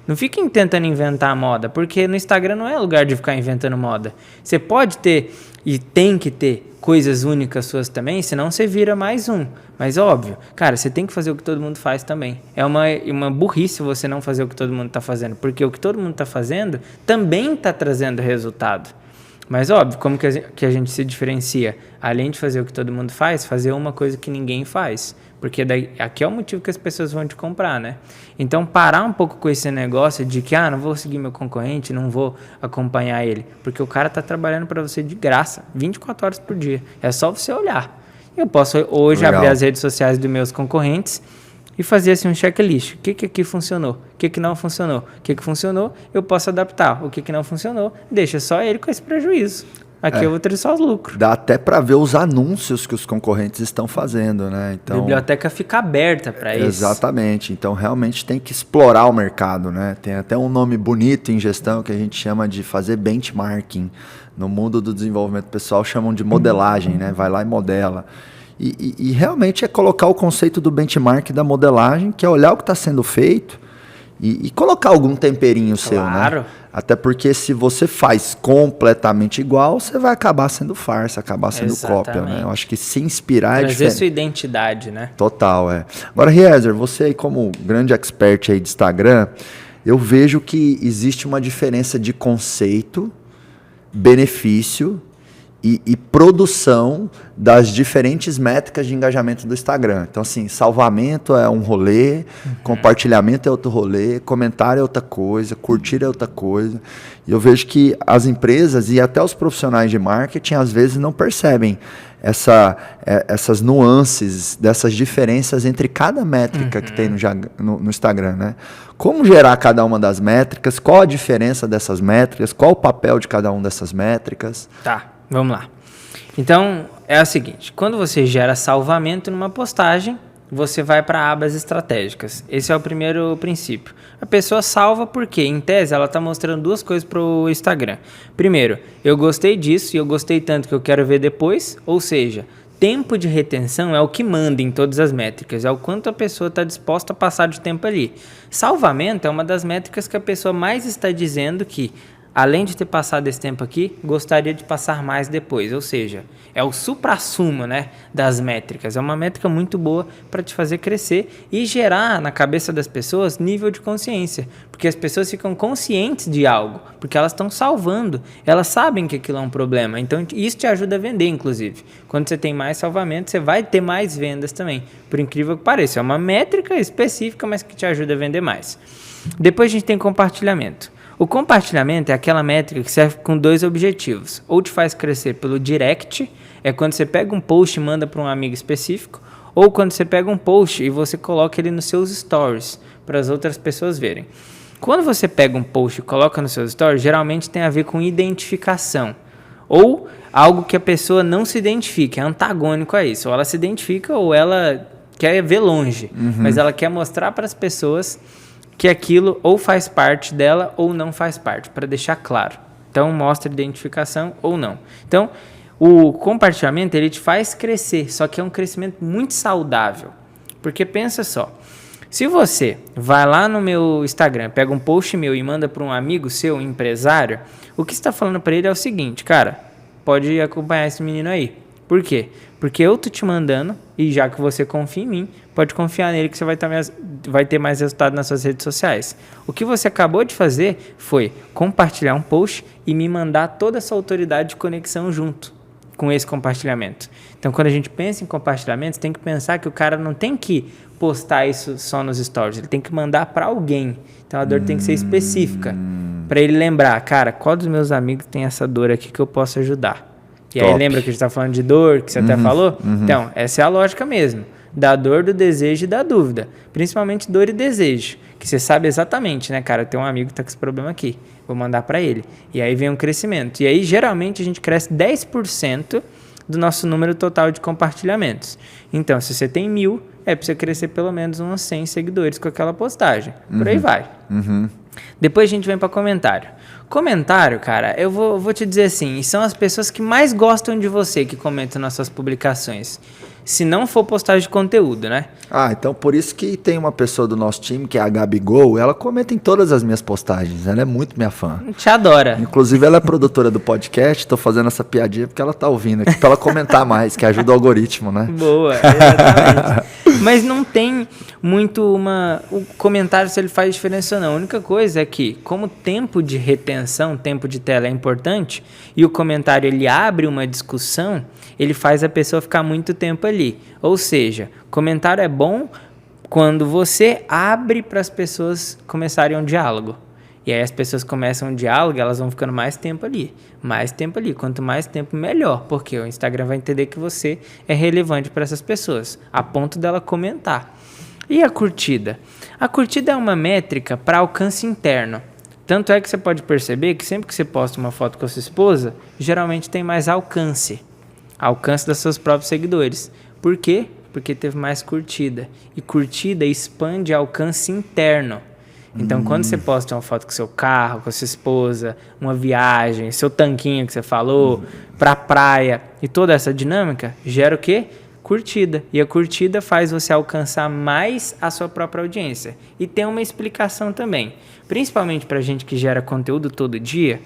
S1: Não fiquem tentando inventar moda, porque no Instagram não é lugar de ficar inventando moda. Você pode ter e tem que ter coisas únicas suas também, senão você vira mais um. Mas óbvio, cara, você tem que fazer o que todo mundo faz também. É uma burrice você não fazer o que todo mundo está fazendo, porque o que todo mundo está fazendo também está trazendo resultado. Mas óbvio, como que a gente se diferencia? Além de fazer o que todo mundo faz, fazer uma coisa que ninguém faz. Porque aqui é o motivo que as pessoas vão te comprar, né? Então, parar um pouco com esse negócio de que, não vou seguir meu concorrente, não vou acompanhar ele. Porque o cara tá trabalhando para você de graça, 24 horas por dia. É só você olhar. Eu posso hoje abrir as redes sociais dos meus concorrentes e fazer assim um checklist. O que aqui funcionou? O que não funcionou? O que funcionou, eu posso adaptar. O que não funcionou, deixa só ele com esse prejuízo. Aqui eu vou ter só os lucros.
S3: Dá até para ver os anúncios que os concorrentes estão fazendo, né? Então,
S1: a biblioteca fica aberta para isso.
S3: Exatamente. Então, realmente tem que explorar o mercado, né? Tem até um nome bonito em gestão que a gente chama de fazer benchmarking. No mundo do desenvolvimento pessoal, chamam de modelagem, né? Vai lá e modela. E realmente é colocar o conceito do benchmark da modelagem, que é olhar o que está sendo feito e colocar algum temperinho seu, né? Até porque se você faz completamente igual, você vai acabar sendo farsa, acabar sendo cópia, né? Eu acho que se inspirar é diferente.
S1: Trazer sua identidade, né?
S3: Total, Agora, Riezer, você aí como grande expert aí de Instagram, eu vejo que existe uma diferença de conceito, benefício e produção das diferentes métricas de engajamento do Instagram. Então, assim, salvamento é um rolê, compartilhamento é outro rolê, comentário é outra coisa, curtir é outra coisa. E eu vejo que as empresas e até os profissionais de marketing, às vezes, não percebem essas nuances, dessas diferenças entre cada métrica que tem no Instagram, né? Como gerar cada uma das métricas, qual a diferença dessas métricas, qual o papel de cada uma dessas métricas?
S1: Tá. Vamos lá. Então, é o seguinte. Quando você gera salvamento numa postagem, você vai para abas estratégicas. Esse é o primeiro princípio. A pessoa salva porque, em tese, ela está mostrando duas coisas para o Instagram. Primeiro, eu gostei disso e eu gostei tanto que eu quero ver depois. Ou seja, tempo de retenção é o que manda em todas as métricas. É o quanto a pessoa está disposta a passar de tempo ali. Salvamento é uma das métricas que a pessoa mais está dizendo que além de ter passado esse tempo aqui, gostaria de passar mais depois. Ou seja, é o suprassumo, né, das métricas. É uma métrica muito boa para te fazer crescer e gerar na cabeça das pessoas nível de consciência. Porque as pessoas ficam conscientes de algo, porque elas estão salvando, elas sabem que aquilo é um problema. Então isso te ajuda a vender, inclusive. Quando você tem mais salvamento, você vai ter mais vendas também. Por incrível que pareça, é uma métrica específica, mas que te ajuda a vender mais. Depois a gente tem compartilhamento. O compartilhamento é aquela métrica que serve com 2 objetivos. Ou te faz crescer pelo direct, é quando você pega um post e manda para um amigo específico, ou quando você pega um post e você coloca ele nos seus stories, para as outras pessoas verem. Quando você pega um post e coloca nos seus stories, geralmente tem a ver com identificação, ou algo que a pessoa não se identifica, é antagônico a isso. Ou ela se identifica ou ela quer ver longe, mas ela quer mostrar para as pessoas que aquilo ou faz parte dela ou não faz parte, para deixar claro. Então, mostra identificação ou não. Então, o compartilhamento, ele te faz crescer, só que é um crescimento muito saudável. Porque pensa só, se você vai lá no meu Instagram, pega um post meu e manda para um amigo seu, empresário, o que você está falando para ele é o seguinte, cara, pode acompanhar esse menino aí. Por quê? Porque eu tô te mandando, e já que você confia em mim, pode confiar nele que você vai ter mais resultado nas suas redes sociais. O que você acabou de fazer foi compartilhar um post e me mandar toda essa autoridade de conexão junto com esse compartilhamento. Então, quando a gente pensa em compartilhamento, tem que pensar que o cara não tem que postar isso só nos stories, ele tem que mandar para alguém. Então, a dor tem que ser específica, para ele lembrar, cara, qual dos meus amigos tem essa dor aqui que eu posso ajudar? E aí lembra que a gente está falando de dor, que você até falou? Então, essa é a lógica mesmo. Da dor, do desejo e da dúvida. Principalmente dor e desejo. Que você sabe exatamente, né, cara? Tem um amigo que tá com esse problema aqui. Vou mandar para ele. E aí vem um crescimento. E aí, geralmente, a gente cresce 10% do nosso número total de compartilhamentos. Então, se você tem 1.000, é para você crescer pelo menos uns 100 seguidores com aquela postagem. Por aí vai. Depois a gente vem para comentário. Comentário, cara, eu vou te dizer assim, são as pessoas que mais gostam de você que comentam nas suas publicações. Se não for postagem de conteúdo, né?
S3: Ah, então por isso que tem uma pessoa do nosso time, que é a Gabigol, ela comenta em todas as minhas postagens, ela é muito minha fã.
S1: Te adora.
S3: Inclusive ela é produtora do podcast, tô fazendo essa piadinha porque ela tá ouvindo aqui, pra ela comentar mais, que ajuda o algoritmo, né?
S1: Boa, exatamente. Mas não tem muito o comentário se ele faz diferença ou não. A única coisa é que, como tempo de retenção, tempo de tela é importante, e o comentário ele abre uma discussão, ele faz a pessoa ficar muito tempo ali. Ou seja, comentário é bom quando você abre para as pessoas começarem um diálogo. E aí as pessoas começam um diálogo, elas vão ficando mais tempo ali. Mais tempo ali. Quanto mais tempo, melhor. Porque o Instagram vai entender que você é relevante para essas pessoas, a ponto dela comentar. E a curtida? A curtida é uma métrica para alcance interno. Tanto é que você pode perceber que sempre que você posta uma foto com a sua esposa, geralmente tem mais alcance. Alcance dos seus próprios seguidores. Por quê? Porque teve mais curtida. E curtida expande alcance interno. Então, quando você posta uma foto com seu carro, com a sua esposa, uma viagem, seu tanquinho que você falou, pra praia, e toda essa dinâmica, gera o quê? Curtida. E a curtida faz você alcançar mais a sua própria audiência. E tem uma explicação também. Principalmente pra gente que gera conteúdo todo dia,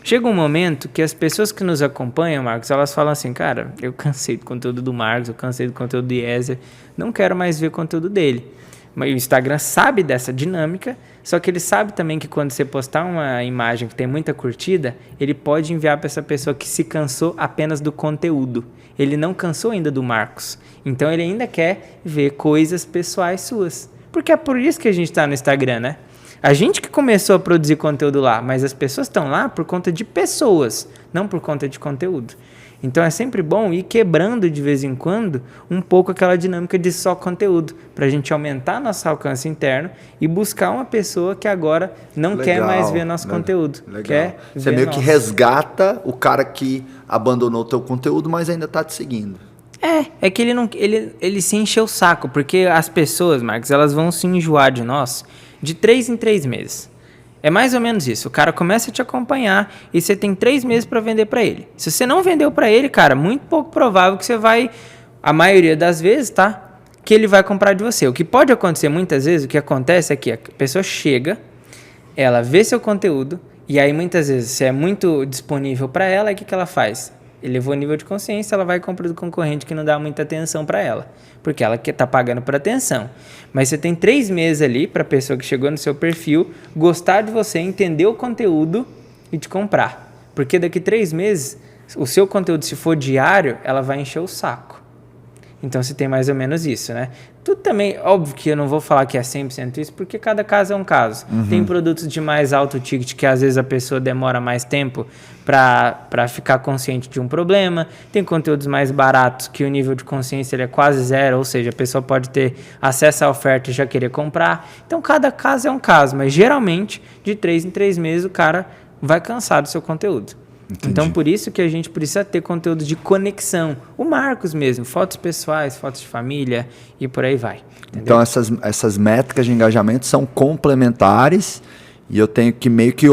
S1: chega um momento que as pessoas que nos acompanham, Marcos, elas falam assim, cara, eu cansei do conteúdo do Marcos, eu cansei do conteúdo do Eliezer, não quero mais ver conteúdo dele. Mas o Instagram sabe dessa dinâmica, só que ele sabe também que quando você postar uma imagem que tem muita curtida, ele pode enviar para essa pessoa que se cansou apenas do conteúdo. Ele não cansou ainda do Marcos. Então ele ainda quer ver coisas pessoais suas. Porque é por isso que a gente está no Instagram, né? A gente que começou a produzir conteúdo lá, mas as pessoas estão lá por conta de pessoas, não por conta de conteúdo. Então é sempre bom ir quebrando de vez em quando um pouco aquela dinâmica de só conteúdo, para a gente aumentar nosso alcance interno e buscar uma pessoa que agora não quer mais ver nosso conteúdo. Quer
S3: Você meio que resgata o cara que abandonou o teu conteúdo, mas ainda está te seguindo.
S1: É que ele se encheu o saco, porque as pessoas, Marcos, elas vão se enjoar de nós de 3 em 3 meses. É mais ou menos isso. O cara começa a te acompanhar e você tem 3 meses para vender para ele. Se você não vendeu para ele, cara, muito pouco provável que você vai, a maioria das vezes, tá? Que ele vai comprar de você. O que pode acontecer muitas vezes, o que acontece é que a pessoa chega, ela vê seu conteúdo E aí, muitas vezes, se é muito disponível para ela, aí o que ela faz? Elevou o nível de consciência, ela vai comprar do concorrente que não dá muita atenção para ela. Porque ela tá pagando por atenção. Mas você tem 3 meses ali para a pessoa que chegou no seu perfil gostar de você, entender o conteúdo e te comprar. Porque daqui 3 meses, o seu conteúdo, se for diário, ela vai encher o saco. Então, você tem mais ou menos isso, né? Tudo também, óbvio que eu não vou falar que é 100% isso, porque cada caso é um caso. Tem produtos de mais alto ticket que às vezes a pessoa demora mais tempo para ficar consciente de um problema. Tem conteúdos mais baratos que o nível de consciência ele é quase zero, ou seja, a pessoa pode ter acesso à oferta e já querer comprar. Então, cada caso é um caso, mas geralmente, de 3 em 3 meses, o cara vai cansar do seu conteúdo. Entendi. Então, por isso que a gente precisa ter conteúdo de conexão. O Marcos mesmo, fotos pessoais, fotos de família e por aí vai. Entendeu?
S3: Então, essas métricas de engajamento são complementares e eu tenho que meio que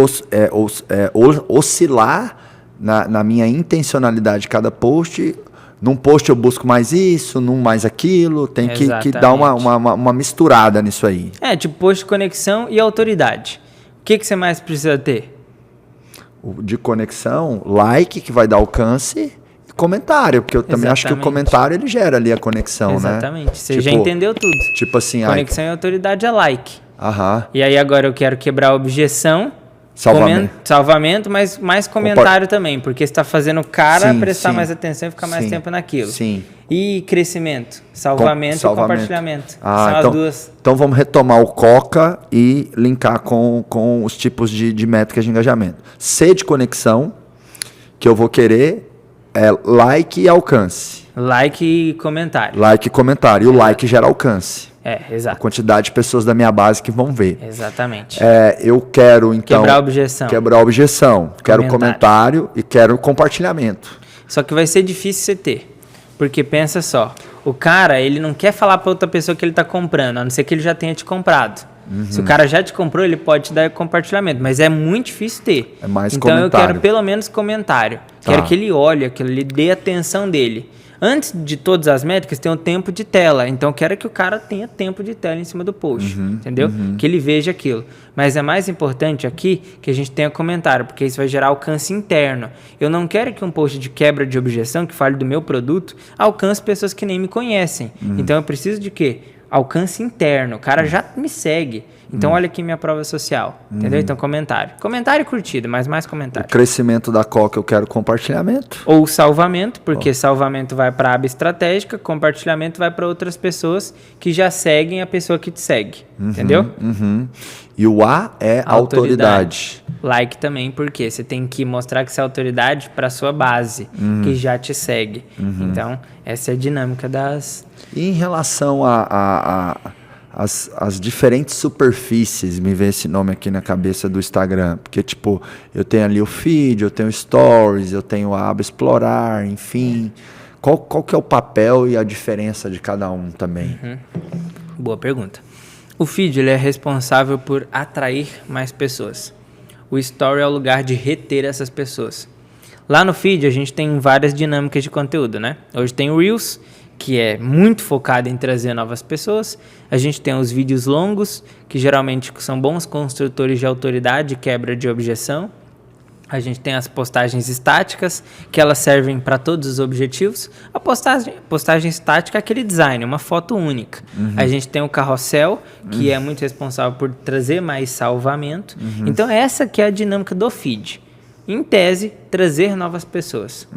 S3: oscilar na minha intencionalidade de cada post. Num post eu busco mais isso, num mais aquilo. Tem que dar uma misturada nisso aí.
S1: Tipo post de conexão e autoridade. O que você mais precisa ter?
S3: De conexão, like, que vai dar alcance, e comentário, porque eu também acho que o comentário ele gera ali a conexão,
S1: Exatamente. Você
S3: tipo,
S1: já entendeu tudo.
S3: Tipo assim,
S1: conexão e autoridade é like.
S3: Aham.
S1: E aí agora eu quero quebrar a objeção, salvamento, mas mais comentário também, porque você está fazendo o cara prestar mais atenção e ficar mais tempo naquilo.
S3: Sim.
S1: E crescimento, salvamento e compartilhamento. São as duas.
S3: Então vamos retomar o Coca e linkar com os tipos de métricas de engajamento. C de conexão, que eu vou querer é like e alcance.
S1: Like e comentário.
S3: Like e comentário. E o like gera alcance.
S1: Exato.
S3: A quantidade de pessoas da minha base que vão ver.
S1: Exatamente.
S3: Eu quero, então...
S1: Quebrar a objeção.
S3: Quero comentário e quero compartilhamento.
S1: Só que vai ser difícil você ter. Porque pensa só, o cara, ele não quer falar para outra pessoa que ele está comprando, a não ser que ele já tenha te comprado. Se o cara já te comprou, ele pode te dar compartilhamento, mas é muito difícil ter.
S3: É mais
S1: então
S3: comentário.
S1: Eu quero pelo menos comentário. Quero que ele olhe, que ele dê atenção dele. Antes de todas as métricas, tem o tempo de tela. Então, eu quero que o cara tenha tempo de tela em cima do post, entendeu? Que ele veja aquilo. Mas é mais importante aqui que a gente tenha comentário, porque isso vai gerar alcance interno. Eu não quero que um post de quebra de objeção, que fale do meu produto, alcance pessoas que nem me conhecem. Então, eu preciso de quê? Alcance interno. O cara já me segue. Então, olha aqui minha prova social. Entendeu? Então, comentário. Comentário e curtida, mas mais comentário.
S3: O crescimento da Coca, eu quero compartilhamento.
S1: Ou salvamento, porque salvamento vai para a aba estratégica, compartilhamento vai para outras pessoas que já seguem a pessoa que te segue. Entendeu?
S3: E o A é autoridade.
S1: Like também, porque você tem que mostrar que você é autoridade para a sua base, que já te segue. Então, essa é a dinâmica das...
S3: E em relação as diferentes superfícies, me vem esse nome aqui na cabeça do Instagram, porque tipo, eu tenho ali o feed, eu tenho stories, eu tenho a aba explorar, enfim, qual que é o papel e a diferença de cada um também?
S1: Boa pergunta. O feed ele é responsável por atrair mais pessoas. O story é o lugar de reter essas pessoas. Lá no feed a gente tem várias dinâmicas de conteúdo, né? Hoje tem o Reels, que é muito focado em trazer novas pessoas. A gente tem os vídeos longos, que geralmente são bons construtores de autoridade e quebra de objeção. A gente tem as postagens estáticas, que elas servem para todos os objetivos. A postagem estática é aquele design, uma foto única. A gente tem o carrossel, que é muito responsável por trazer mais salvamento. Então, essa que é a dinâmica do feed. Em tese, trazer novas pessoas.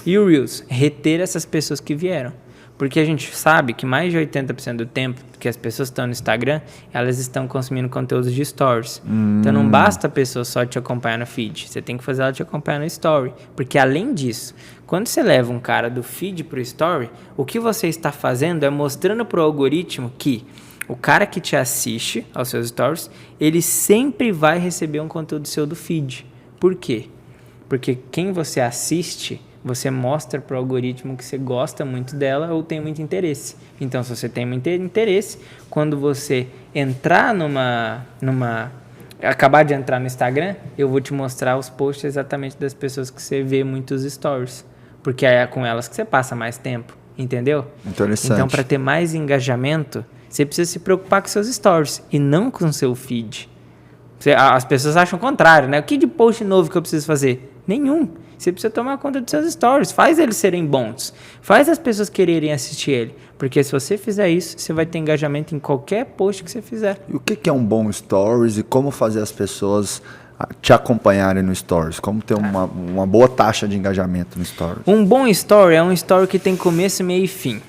S1: E o Reels, reter essas pessoas que vieram. Porque a gente sabe que mais de 80% do tempo que as pessoas estão no Instagram, elas estão consumindo conteúdos de stories. Então não basta a pessoa só te acompanhar no feed, você tem que fazer ela te acompanhar no story. Porque além disso, quando você leva um cara do feed para o story, o que você está fazendo é mostrando para o algoritmo que o cara que te assiste aos seus stories, ele sempre vai receber um conteúdo seu do feed. Por quê? Porque quem você assiste... você mostra para o algoritmo que você gosta muito dela ou tem muito interesse. Então, se você tem muito interesse, quando você entrar acabar de entrar no Instagram, eu vou te mostrar os posts exatamente das pessoas que você vê muitos stories. Porque é com elas que você passa mais tempo, entendeu?
S3: Interessante.
S1: Então, para ter mais engajamento, você precisa se preocupar com seus stories e não com o seu feed. As pessoas acham o contrário, né? O que de post novo que eu preciso fazer? Nenhum. Você precisa tomar conta dos seus stories. Faz eles serem bons. Faz as pessoas quererem assistir ele. Porque se você fizer isso, você vai ter engajamento em qualquer post que você fizer.
S3: E o que é um bom stories e como fazer as pessoas te acompanharem no stories? Como ter uma boa taxa de engajamento no stories?
S1: Um bom story é um story que tem começo, meio e fim.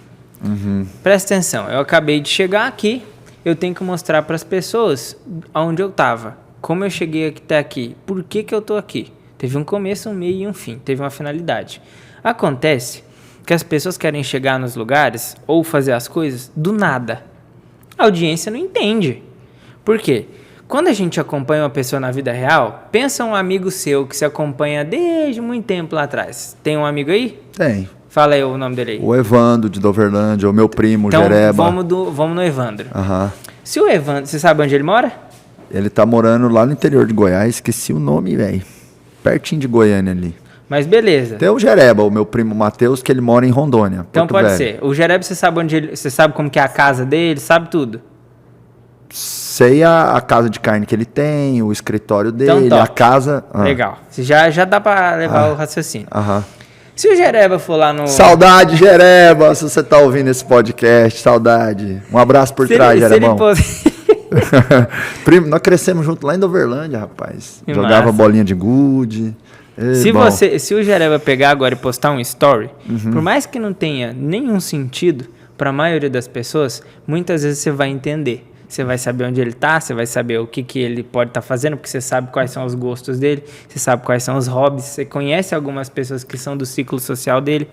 S1: Presta atenção. Eu acabei de chegar aqui. Eu tenho que mostrar para as pessoas onde eu estava. Como eu cheguei até aqui. Por que eu estou aqui. Teve um começo, um meio e um fim. Teve uma finalidade. Acontece que as pessoas querem chegar nos lugares ou fazer as coisas do nada. A audiência não entende. Por quê? Quando a gente acompanha uma pessoa na vida real, pensa um amigo seu que se acompanha desde muito tempo lá atrás. Tem um amigo aí?
S3: Tem.
S1: Fala aí o nome dele aí.
S3: O Evandro de Doverlândia, o meu primo,
S1: então,
S3: Jereba.
S1: Vamos no Evandro.
S3: Aham.
S1: Se o Evandro, você sabe onde ele mora?
S3: Ele tá morando lá no interior de Goiás, esqueci o nome, velho. Pertinho de Goiânia ali.
S1: Mas beleza.
S3: Tem o Jereba, o meu primo Matheus, que ele mora em Rondônia.
S1: Então
S3: Porto
S1: pode
S3: Velho.
S1: ser. O Jereba, você sabe como que é a casa dele, sabe tudo.
S3: Sei a casa de carne que ele tem, o escritório dele,
S1: Então,
S3: a casa...
S1: Legal. Já dá pra levar o raciocínio.
S3: Aham.
S1: Se o Jereba for lá no...
S3: Saudade, Jereba, se você tá ouvindo esse podcast, saudade. Um abraço por trás, Jerebão. Primo, nós crescemos junto lá em Doverlândia, rapaz.
S1: Que
S3: Jogava
S1: massa.
S3: bolinha de gude.
S1: Se o Jereba pegar agora e postar um story, por mais que não tenha nenhum sentido para a maioria das pessoas, muitas vezes você vai entender. Você vai saber onde ele tá, você vai saber o que ele pode estar fazendo, porque você sabe quais são os gostos dele, você sabe quais são os hobbies, você conhece algumas pessoas que são do ciclo social dele.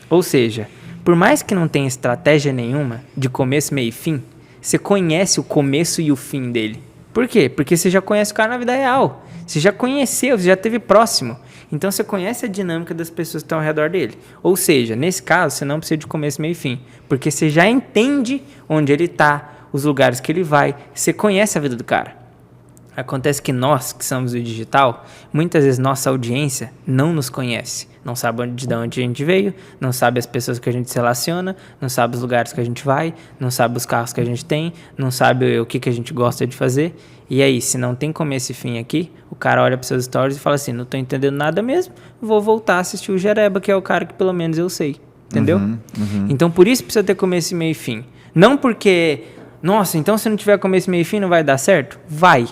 S1: Ou seja, por mais que não tenha estratégia nenhuma de começo, meio e fim, você conhece o começo e o fim dele. Por quê? Porque você já conhece o cara na vida real. Você já conheceu, você já esteve próximo. Então você conhece a dinâmica das pessoas que estão ao redor dele. Ou seja, nesse caso, você não precisa de começo, meio e fim. Porque você já entende onde ele está, os lugares que ele vai. Você conhece a vida do cara. Acontece que nós, que somos do digital, muitas vezes nossa audiência não nos conhece. Não sabe de onde a gente veio, não sabe as pessoas que a gente se relaciona, não sabe os lugares que a gente vai, não sabe os carros que a gente tem, não sabe o que a gente gosta de fazer. E aí, se não tem começo e fim aqui, o cara olha para seus stories e fala assim, não tô entendendo nada mesmo, vou voltar a assistir o Jereba, que é o cara que pelo menos eu sei. Entendeu? Então, por isso precisa ter começo, meio e fim. Não porque, nossa, então se não tiver começo, meio e fim não vai dar certo? Vai.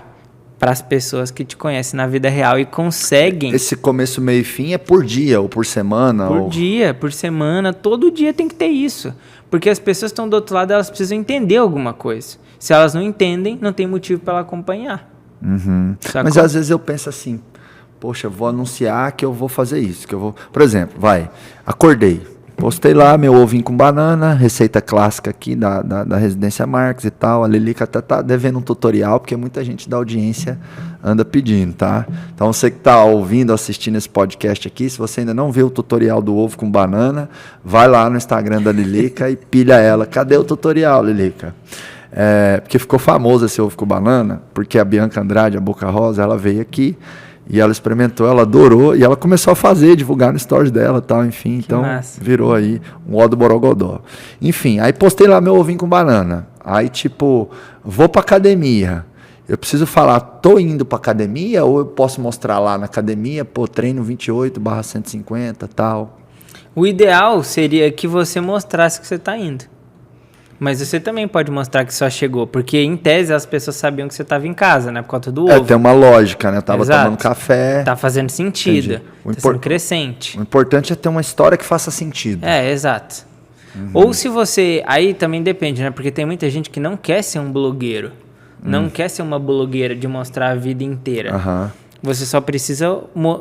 S1: Para as pessoas que te conhecem na vida real e conseguem...
S3: Esse começo, meio e fim é por dia ou por semana?
S1: Por dia, por semana, todo dia tem que ter isso. Porque as pessoas que estão do outro lado, elas precisam entender alguma coisa. Se elas não entendem, não tem motivo para ela acompanhar.
S3: Mas às vezes eu penso assim, poxa, vou anunciar que eu vou fazer isso. Que eu vou... Por exemplo, acordei. Postei lá meu ovinho com banana, receita clássica aqui da Residência Marques e tal. A Lilica até tá devendo um tutorial, porque muita gente da audiência anda pedindo, tá? Então você que tá ouvindo, assistindo esse podcast aqui, se você ainda não viu o tutorial do ovo com banana, vai lá no Instagram da Lilica e pilha ela. Cadê o tutorial, Lilica? Porque ficou famoso esse ovo com banana, porque a Bianca Andrade, a Boca Rosa, ela veio aqui, e ela experimentou, ela adorou, e ela começou a fazer, divulgar no stories dela e tal, enfim. Então, virou aí um ó do Borogodó. Enfim, aí postei lá meu ovinho com banana. Aí, tipo, vou pra academia. Eu preciso falar, tô indo pra academia, ou eu posso mostrar lá na academia, treino 28/150 e tal.
S1: O ideal seria que você mostrasse que você tá indo. Mas você também pode mostrar que só chegou, porque em tese as pessoas sabiam que você estava em casa, né? Por conta do ovo.
S3: Tem uma lógica, né? Eu tava
S1: Exato.
S3: tomando café.
S1: Tá fazendo sentido. Tá sendo crescente.
S3: O importante é ter uma história que faça sentido.
S1: Exato. Ou se você... Aí também depende, né? Porque tem muita gente que não quer ser um blogueiro. Não quer ser uma blogueira de mostrar a vida inteira. Você só precisa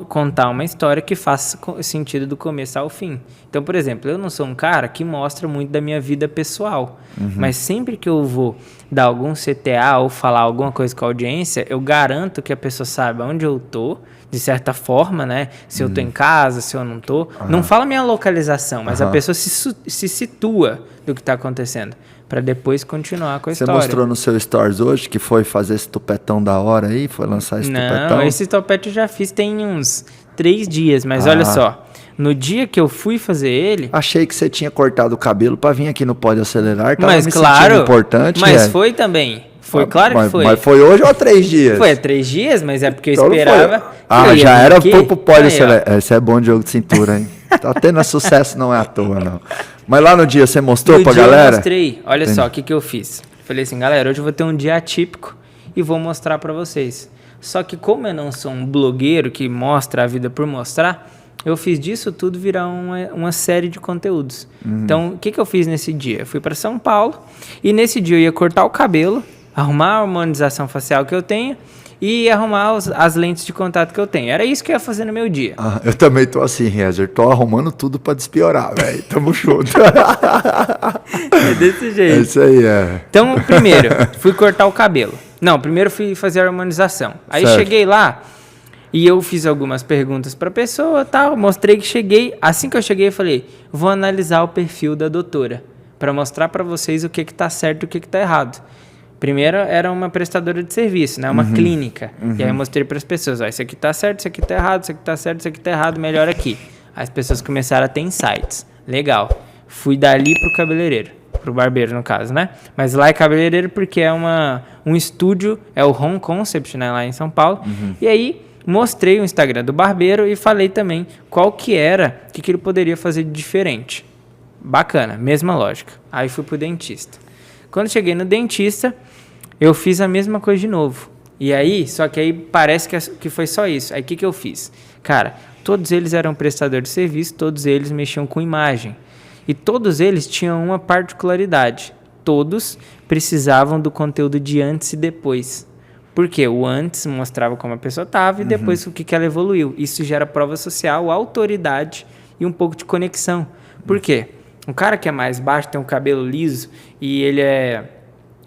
S1: contar uma história que faça sentido do começo ao fim. Então, por exemplo, eu não sou um cara que mostra muito da minha vida pessoal. Mas sempre que eu vou dar algum CTA ou falar alguma coisa com a audiência, eu garanto que a pessoa sabe onde eu tô, de certa forma, né? Se eu tô em casa, se eu não tô. Não fala minha localização, mas a pessoa se situa do que tá acontecendo. Para depois continuar com a história.
S3: Você mostrou no seu stories hoje que foi fazer esse tupetão da hora aí? Foi lançar esse tupetão?
S1: Não, esse topete eu já fiz tem uns 3 dias, mas olha só. No dia que eu fui fazer ele...
S3: Achei que você tinha cortado o cabelo para vir aqui no Pode Acelerar. Tava
S1: mas
S3: me
S1: claro,
S3: sentindo importante.
S1: Mas foi também. Foi, claro que foi.
S3: Mas foi hoje ou há 3 dias?
S1: Foi há 3 dias, mas é porque eu
S3: Então não
S1: esperava.
S3: foi. Ah, já era pro pódio.
S1: Aí,
S3: Esse é bom de jogo de cintura, hein? Tá tendo sucesso, não é à toa, não. Mas lá no dia você mostrou pra galera?
S1: Eu mostrei. Olha só, o que eu fiz. Falei assim, galera, hoje eu vou ter um dia atípico e vou mostrar pra vocês. Só que como eu não sou um blogueiro que mostra a vida por mostrar, eu fiz disso tudo virar uma série de conteúdos. Então, o que eu fiz nesse dia? Eu fui para São Paulo e nesse dia eu ia cortar o cabelo, arrumar a harmonização facial que eu tenho e arrumar as lentes de contato que eu tenho. Era isso que eu ia fazer no meu dia.
S3: Ah, eu também tô assim, Rezer. Tô arrumando tudo pra despiorar, velho. Tamo junto.
S1: É desse jeito.
S3: É isso aí, é.
S1: Então, primeiro, fui cortar o cabelo. Não, primeiro fui fazer a harmonização. Aí
S3: Certo.
S1: cheguei lá e eu fiz algumas perguntas pra pessoa, tal, mostrei que cheguei. Assim que eu cheguei, eu falei, vou analisar o perfil da doutora pra mostrar pra vocês o que tá certo e o que tá errado. Primeiro era uma prestadora de serviço, né? Uma clínica. E aí eu mostrei para as pessoas, ó, isso aqui tá certo, isso aqui tá errado, isso aqui tá certo, isso aqui tá errado, melhor aqui. Aí as pessoas começaram a ter insights. Legal. Fui dali pro cabeleireiro, pro barbeiro no caso, né? Mas lá é cabeleireiro porque é um estúdio, é o Home Concept, né? Lá em São Paulo. E aí mostrei o Instagram do barbeiro e falei também qual que era, o que ele poderia fazer de diferente. Bacana, mesma lógica. Aí fui pro dentista. Quando cheguei no dentista, eu fiz a mesma coisa de novo. E aí, só que aí parece que foi só isso. Aí o que eu fiz? Cara, todos eles eram prestadores de serviço, todos eles mexiam com imagem. E todos eles tinham uma particularidade. Todos precisavam do conteúdo de antes e depois. Por quê? O antes mostrava como a pessoa estava e depois o que ela evoluiu. Isso gera prova social, autoridade e um pouco de conexão. Por quê? Um cara que é mais baixo, tem um cabelo liso e ele é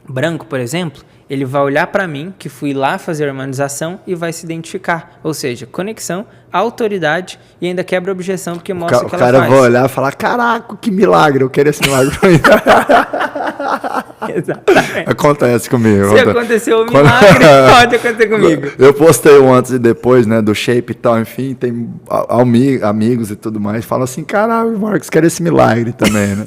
S1: branco, por exemplo, ele vai olhar para mim, que fui lá fazer a harmonização e vai se identificar. Ou seja, conexão, autoridade e ainda quebra a objeção porque mostra que ela faz.
S3: O cara vai olhar e falar, caraca, que milagre, eu quero esse milagre pra mim.
S1: Exatamente.
S3: Acontece comigo.
S1: Se aconteceu um milagre, pode acontecer comigo.
S3: Eu postei o antes e depois, né, do shape e tal, enfim, tem amigos e tudo mais, falam assim, caralho, Marcos, quero esse milagre também, né?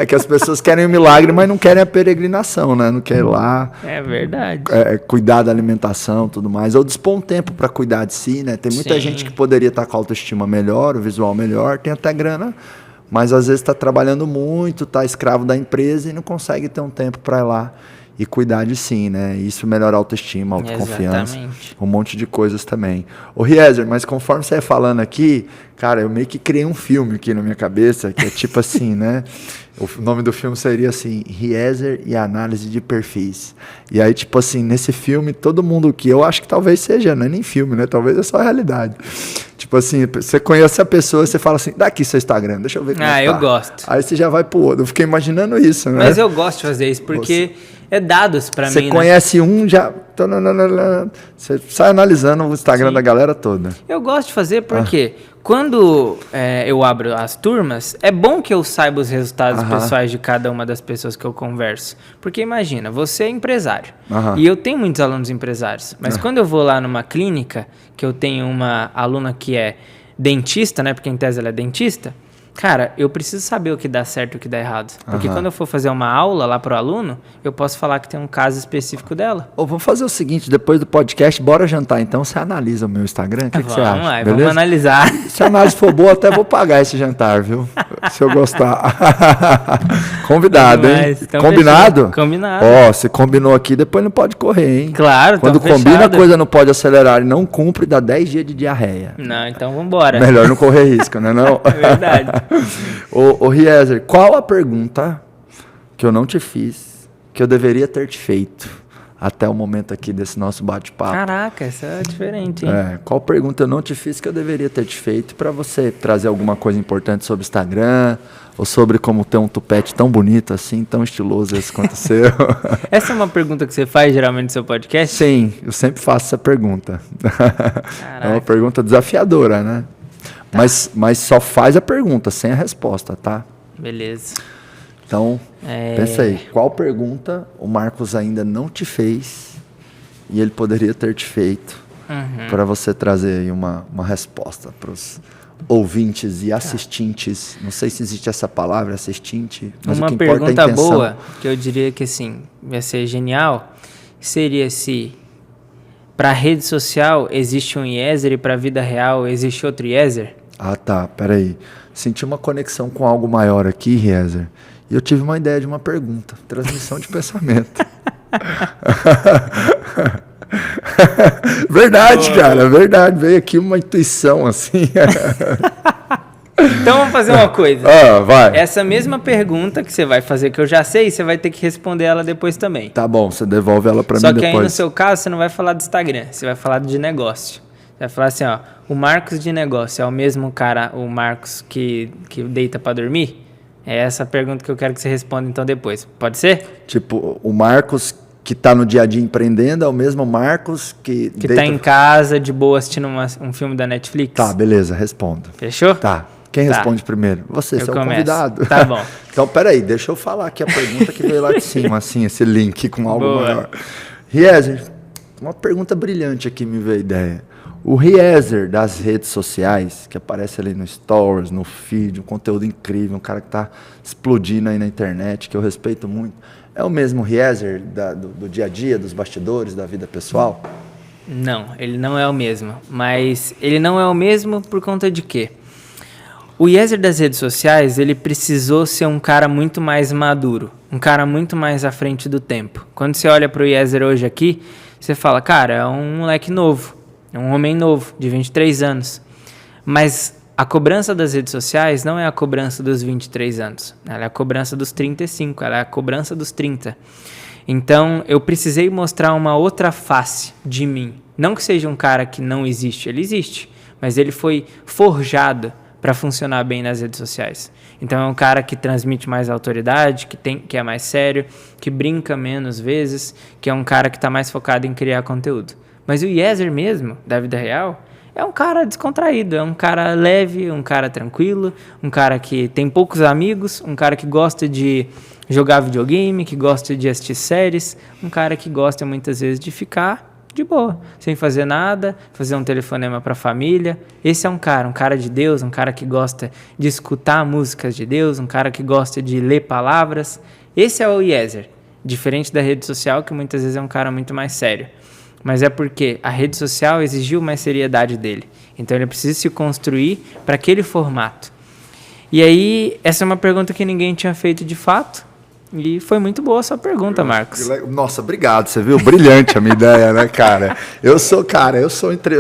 S3: É que as pessoas querem o milagre, mas não querem a peregrinação, né? Não querem ir lá.
S1: É verdade.
S3: Cuidar da alimentação e tudo mais. Ou dispor um tempo para cuidar de si, né? Tem muita gente que poderia estar com a autoestima melhor, o visual melhor, tem até grana, mas às vezes está trabalhando muito, está escravo da empresa e não consegue ter um tempo para ir lá e cuidar de si, né? Isso melhora a autoestima, a autoconfiança. Exatamente. Um monte de coisas também. Ô Riezer, mas conforme você ia falando aqui, cara, eu meio que criei um filme aqui na minha cabeça, que é tipo assim, né? O nome do filme seria assim, Riezer e a análise de perfis. E aí, tipo assim, nesse filme, todo mundo que eu acho que talvez seja, não é nem filme, né? Talvez é só realidade. Tipo assim, você conhece a pessoa, você fala assim, dá aqui seu Instagram, deixa eu ver como é que tá.
S1: Eu gosto.
S3: Aí você já vai pro outro. Eu fiquei imaginando isso, né?
S1: Mas eu gosto de fazer isso, porque é dados pra mim,
S3: Você conhece um, já... Você sai analisando o Instagram da galera toda.
S1: Eu gosto de fazer porque quando eu abro as turmas, é bom que eu saiba os resultados pessoais de cada uma das pessoas que eu converso. Porque imagina, você é empresário e eu tenho muitos alunos empresários, mas quando eu vou lá numa clínica, que eu tenho uma aluna que é dentista, né? Porque em tese ela é dentista. Cara, eu preciso saber o que dá certo e o que dá errado. Porque quando eu for fazer uma aula lá pro aluno, eu posso falar que tem um caso específico dela.
S3: Vamos fazer o seguinte, depois do podcast, bora jantar. Então você analisa o meu Instagram, o que você acha?
S1: Lá, vamos analisar.
S3: Se a análise for boa, até vou pagar esse jantar, viu? Se eu gostar. Combinado, hein? Então combinado?
S1: Fechou. Combinado.
S3: Ó, você combinou aqui, depois não pode correr, hein?
S1: Claro,
S3: quando combina, a coisa não pode acelerar e não cumpre, dá 10 dias de diarreia.
S1: Não, então vambora.
S3: Melhor não correr risco, né? Não?
S1: É verdade.
S3: Ô Riezer, qual a pergunta que eu não te fiz, que eu deveria ter te feito até o momento aqui desse nosso bate-papo?
S1: Caraca, essa é diferente, hein?
S3: Qual pergunta eu não te fiz que eu deveria ter te feito para você trazer alguma coisa importante sobre o Instagram ou sobre como ter um tupete tão bonito assim, tão estiloso esse quanto o seu?
S1: Essa é uma pergunta que você faz geralmente no seu podcast?
S3: Sim, eu sempre faço essa pergunta. É uma pergunta desafiadora, né? Mas só faz a pergunta, sem a resposta, tá?
S1: Beleza.
S3: Então, pensa aí. Qual pergunta o Marcos ainda não te fez e ele poderia ter te feito para você trazer aí uma resposta para os ouvintes e assistentes? Não sei se existe essa palavra, assistente, mas
S1: uma
S3: o que importa é a
S1: pergunta
S3: intenção.
S1: boa, que eu diria que assim, vai ser genial, seria se para rede social existe um Yezer e para a vida real existe outro Yezer?
S3: Ah, tá, peraí. Senti uma conexão com algo maior aqui, Riezer. E eu tive uma ideia de uma pergunta. Transmissão de pensamento. Verdade, cara, verdade. Veio aqui uma intuição, assim.
S1: Então vamos fazer uma coisa.
S3: Vai.
S1: Essa mesma pergunta que você vai fazer, que eu já sei, você vai ter que responder ela depois também.
S3: Tá bom, você devolve ela pra mim
S1: Só
S3: depois.
S1: que aí no seu caso, você não vai falar do Instagram, você vai falar de negócio. Você vai falar assim, ó, o Marcos de negócio é o mesmo cara, o Marcos que deita pra dormir? É essa a pergunta que eu quero que você responda então depois. Pode ser?
S3: Tipo, o Marcos que tá no dia a dia empreendendo é o mesmo Marcos que deita...
S1: tá em casa, de boa, assistindo um filme da Netflix?
S3: Tá, beleza, respondo.
S1: Fechou?
S3: Tá. Quem responde primeiro? Você, seu convidado.
S1: Tá bom.
S3: Então, peraí, deixa eu falar aqui a pergunta que veio lá de cima, assim, esse link com algo
S1: Boa.
S3: maior. Riezer, uma pergunta brilhante aqui me veio a ideia. O Riezer das redes sociais, que aparece ali no Stories, no feed, um conteúdo incrível, um cara que tá explodindo aí na internet, que eu respeito muito, é o mesmo Riezer do dia a dia, dos bastidores, da vida pessoal?
S1: Não, ele não é o mesmo. Mas ele não é o mesmo por conta de quê? O Yezer das redes sociais, ele precisou ser um cara muito mais maduro, um cara muito mais à frente do tempo. Quando você olha para o Yezer hoje aqui, você fala, cara, é um moleque novo, é um homem novo, de 23 anos. Mas a cobrança das redes sociais não é a cobrança dos 23 anos, ela é a cobrança dos 35, ela é a cobrança dos 30. Então, eu precisei mostrar uma outra face de mim. Não que seja um cara que não existe, ele existe, mas ele foi forjado para funcionar bem nas redes sociais. Então é um cara que transmite mais autoridade, que é mais sério, que brinca menos vezes, que é um cara que está mais focado em criar conteúdo. Mas o Yezer mesmo, da vida real, é um cara descontraído, é um cara leve, um cara tranquilo, um cara que tem poucos amigos, um cara que gosta de jogar videogame, que gosta de assistir séries, um cara que gosta muitas vezes de ficar de boa, sem fazer nada, fazer um telefonema para a família. Esse é um cara de Deus, um cara que gosta de escutar músicas de Deus, um cara que gosta de ler palavras. Esse é o Yezer, diferente da rede social, que muitas vezes é um cara muito mais sério. Mas é porque a rede social exigiu mais seriedade dele. Então ele precisa se construir para aquele formato. E aí, essa é uma pergunta que ninguém tinha feito de fato. E foi muito boa a sua pergunta, Marcos.
S3: Nossa, obrigado, você viu? Brilhante a minha ideia, né, cara? Eu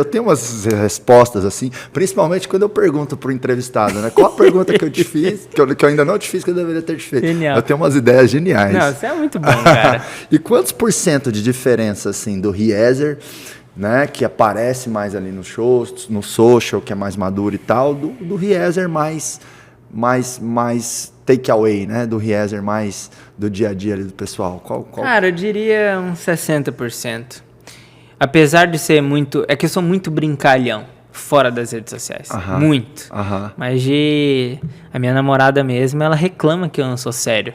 S3: tenho umas respostas assim, principalmente quando eu pergunto pro entrevistado, né? Qual a pergunta que eu te fiz, que eu ainda não te fiz, que eu deveria ter te feito? Genial. Eu tenho umas ideias geniais.
S1: Não, você é muito bom, cara.
S3: E quantos % de diferença, assim, do Riezer, né, que aparece mais ali nos shows, no social, que é mais maduro e tal, do Riezer mais takeaway, né? Do Riezer mais do dia a dia ali do pessoal. Qual?
S1: Cara, eu diria uns 60%. Apesar de ser muito... É que eu sou muito brincalhão fora das redes sociais. Muito. Mas a minha namorada mesmo, ela reclama que eu não sou sério.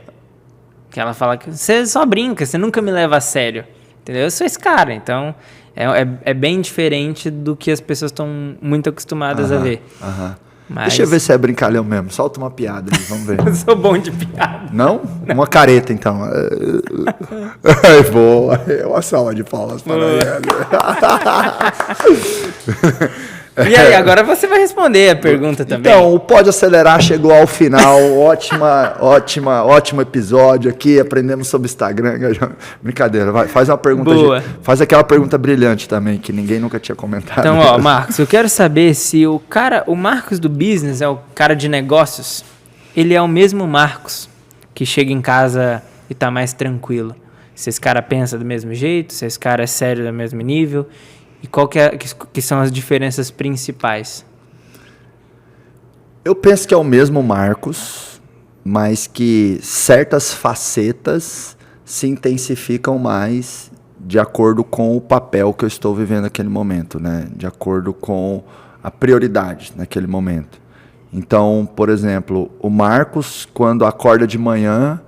S1: Que ela fala que você só brinca, você nunca me leva a sério. Entendeu? Eu sou esse cara, então... É bem diferente do que as pessoas estão muito acostumadas a ver. Mas...
S3: Deixa eu ver se é brincalhão mesmo. Solta uma piada ali, vamos ver.
S1: Eu sou bom de piada.
S3: Não? Uma careta, então. Boa. Uma salva de palmas para ele.
S1: E aí, agora você vai responder a pergunta também.
S3: Então, o Pode Acelerar chegou ao final. Ótimo episódio aqui. Aprendemos sobre Instagram. Brincadeira, vai. Faz uma pergunta.
S1: Boa.
S3: Faz aquela pergunta brilhante também, que ninguém nunca tinha comentado.
S1: Então, Marcos, eu quero saber se o Marcos do business é o cara de negócios, ele é o mesmo Marcos que chega em casa e tá mais tranquilo. Se esse cara pensa do mesmo jeito, se esse cara é sério do mesmo nível... E que são as diferenças principais?
S3: Eu penso que é o mesmo Marcos, mas que certas facetas se intensificam mais de acordo com o papel que eu estou vivendo naquele momento, né? De acordo com a prioridade naquele momento. Então, por exemplo, o Marcos, quando acorda de manhã,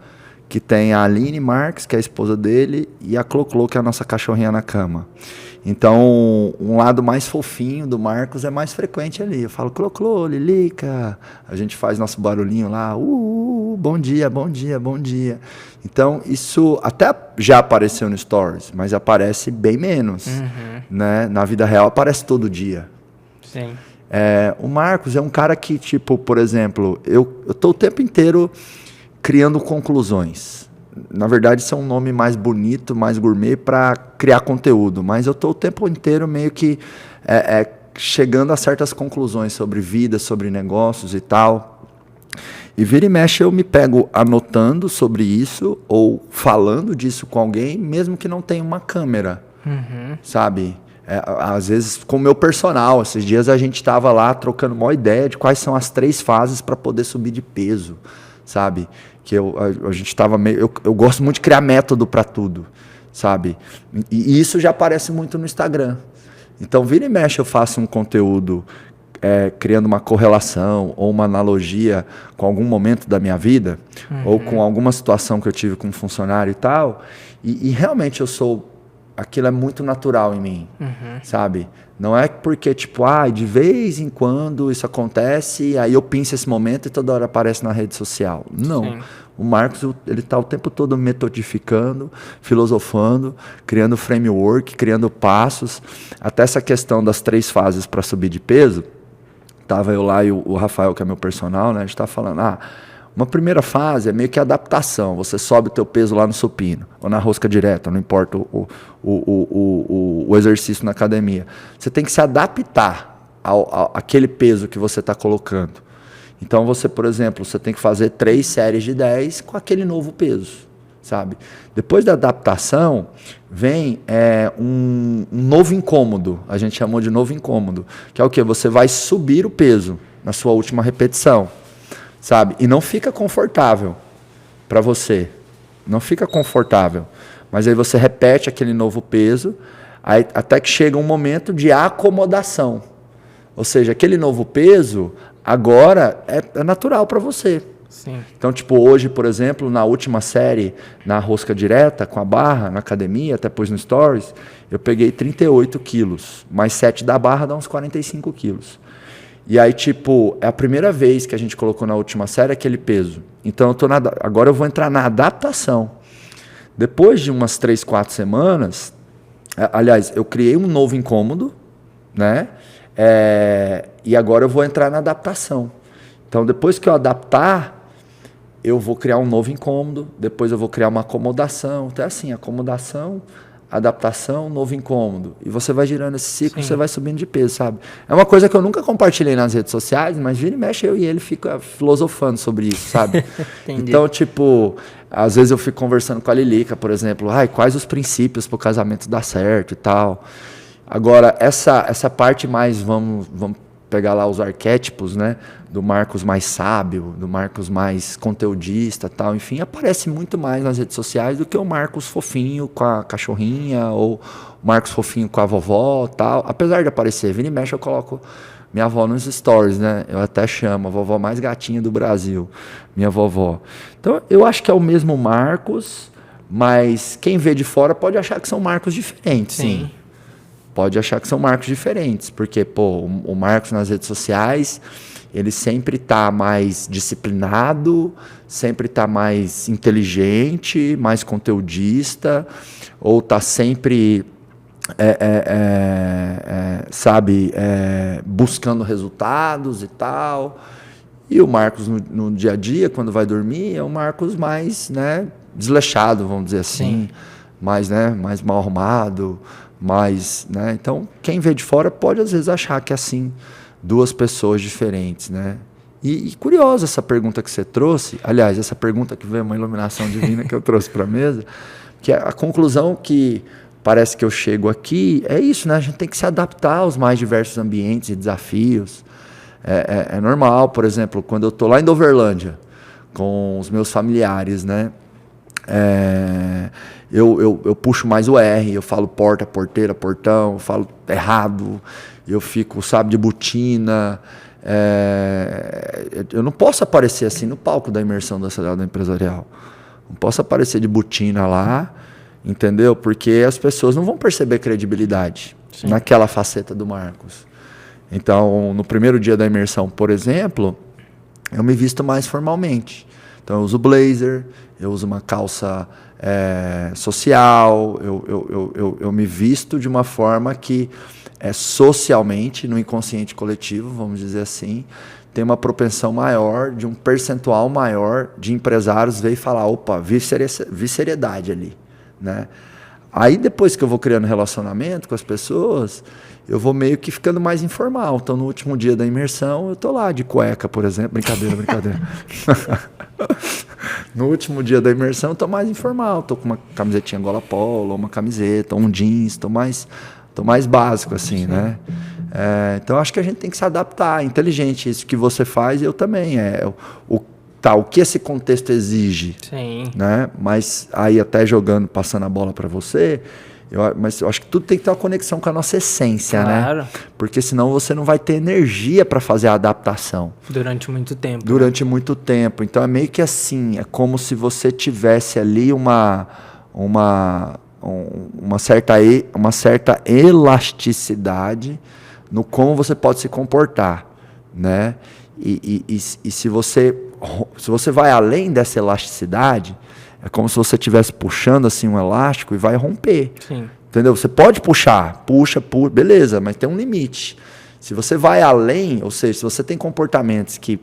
S3: que tem a Aline Marques, que é a esposa dele, e a Cloclo, que é a nossa cachorrinha na cama. Então, um lado mais fofinho do Marcos é mais frequente ali. Eu falo, Cloclo, Lilica. A gente faz nosso barulhinho lá, bom dia, bom dia, bom dia. Então, isso até já apareceu no Stories, mas aparece bem menos. Né? Na vida real, aparece todo dia.
S1: Sim.
S3: O Marcos é um cara que, tipo, por exemplo, eu tô o tempo inteiro criando conclusões. Na verdade, isso é um nome mais bonito, mais gourmet para criar conteúdo, mas eu tô o tempo inteiro meio que chegando a certas conclusões sobre vida, sobre negócios e tal. E vira e mexe eu me pego anotando sobre isso ou falando disso com alguém, mesmo que não tenha uma câmera, sabe? Às vezes com o meu personal, esses dias a gente estava lá trocando uma ideia de quais são as 3 fases para poder subir de peso, sabe? Que a gente estava meio... Eu gosto muito de criar método para tudo, sabe? E isso já aparece muito no Instagram. Então, vira e mexe eu faço um conteúdo criando uma correlação ou uma analogia com algum momento da minha vida, ou com alguma situação que eu tive com um funcionário e tal, e realmente eu sou... Aquilo é muito natural em mim, sabe? Não é porque, tipo, de vez em quando isso acontece, aí eu pinço esse momento e toda hora aparece na rede social. Não. Sim. O Marcos, ele tá o tempo todo metodificando, filosofando, criando framework, criando passos. Até essa questão das 3 fases para subir de peso, tava eu lá e o Rafael, que é meu personal, né? A gente tá falando, uma primeira fase é meio que adaptação. Você sobe o teu peso lá no supino, ou na rosca direta, não importa o exercício na academia. Você tem que se adaptar àquele peso que você está colocando. Então, você, por exemplo, você tem que fazer 3 séries de 10 com aquele novo peso, sabe? Depois da adaptação, vem um novo incômodo. A gente chamou de novo incômodo. Que é o quê? Você vai subir o peso na sua última repetição. Sabe? E não fica confortável para você. Não fica confortável. Mas aí você repete aquele novo peso, aí, até que chega um momento de acomodação. Ou seja, aquele novo peso agora é natural para você.
S1: Sim.
S3: Então, tipo, hoje, por exemplo, na última série, na rosca direta, com a barra, na academia, até pus no Stories, eu peguei 38 quilos. Mais 7 da barra dá uns 45 quilos. E aí, tipo, é a primeira vez que a gente colocou na última série aquele peso. Então, agora eu vou entrar na adaptação. Depois de umas 3, 4 semanas, aliás, eu criei um novo incômodo, né? E agora eu vou entrar na adaptação. Então, depois que eu adaptar, eu vou criar um novo incômodo, depois eu vou criar uma acomodação. Então, é assim, acomodação, adaptação, novo incômodo. E você vai girando esse ciclo, você vai subindo de peso, sabe? É uma coisa que eu nunca compartilhei nas redes sociais, mas vira e mexe, eu e ele fica filosofando sobre isso, sabe? Então, tipo, às vezes eu fico conversando com a Lilica, por exemplo, quais os princípios para o casamento dar certo e tal. Agora, essa parte mais, vamos pegar lá os arquétipos, né? Do Marcos mais sábio, do Marcos mais conteudista, tal, enfim, aparece muito mais nas redes sociais do que o Marcos fofinho com a cachorrinha ou o Marcos fofinho com a vovó, tal. Apesar de aparecer, vira e mexe, eu coloco minha avó nos stories, né? Eu até chamo a vovó mais gatinha do Brasil, minha vovó. Então, eu acho que é o mesmo Marcos, mas quem vê de fora pode achar que são Marcos diferentes, sim. Pode achar que são Marcos diferentes, porque, o Marcos nas redes sociais, ele sempre está mais disciplinado, sempre está mais inteligente, mais conteudista, ou está sempre, buscando resultados e tal. E o Marcos no dia a dia, quando vai dormir, é um Marcos mais, né, desleixado, vamos dizer assim, mais mal arrumado, mais, né? Então, quem vê de fora pode às vezes achar que é assim, 2 pessoas diferentes, né? E curiosa essa pergunta que você trouxe, aliás, essa pergunta que veio uma iluminação divina que eu trouxe para a mesa, que a conclusão que parece que eu chego aqui é isso, né? A gente tem que se adaptar aos mais diversos ambientes e desafios. É normal, por exemplo, quando eu estou lá em Doverlândia com os meus familiares, né? Eu puxo mais o R, eu falo porta, porteira, portão, eu falo errado, eu fico, de botina. Eu não posso aparecer assim no palco da imersão da Acelerada Empresarial. Não posso aparecer de botina lá, entendeu? Porque as pessoas não vão perceber credibilidade naquela faceta do Marcos. Então, no primeiro dia da imersão, por exemplo, eu me visto mais formalmente. Então eu uso blazer, eu uso uma calça social, eu me visto de uma forma que socialmente, no inconsciente coletivo, vamos dizer assim, tem uma propensão maior, de um percentual maior de empresários ver e falar, opa, vi seriedade ali, né? Aí depois que eu vou criando relacionamento com as pessoas, eu vou meio que ficando mais informal. Então no último dia da imersão, eu tô lá de cueca, por exemplo. Brincadeira. No último dia da imersão, eu tô mais informal. Tô com uma camisetinha gola polo, uma camiseta, um jeans, tô mais básico, assim, né? Então acho que a gente tem que se adaptar. É inteligente isso que você faz, eu também. O que esse contexto exige.
S1: Sim.
S3: Né? Mas aí até passando a bola para você, mas eu acho que tudo tem que ter uma conexão com a nossa essência,
S1: claro.
S3: né? Porque senão você não vai ter energia para fazer a adaptação.
S1: Durante muito tempo.
S3: Muito tempo. Então é meio que assim, é como se você tivesse ali uma certa elasticidade no como você pode se comportar, né? E se você vai além dessa elasticidade, é como se você estivesse puxando assim um elástico e vai romper.
S1: Sim.
S3: Entendeu? Você pode puxar, puxa, beleza, mas tem um limite. Se você vai além, ou seja, se você tem comportamentos que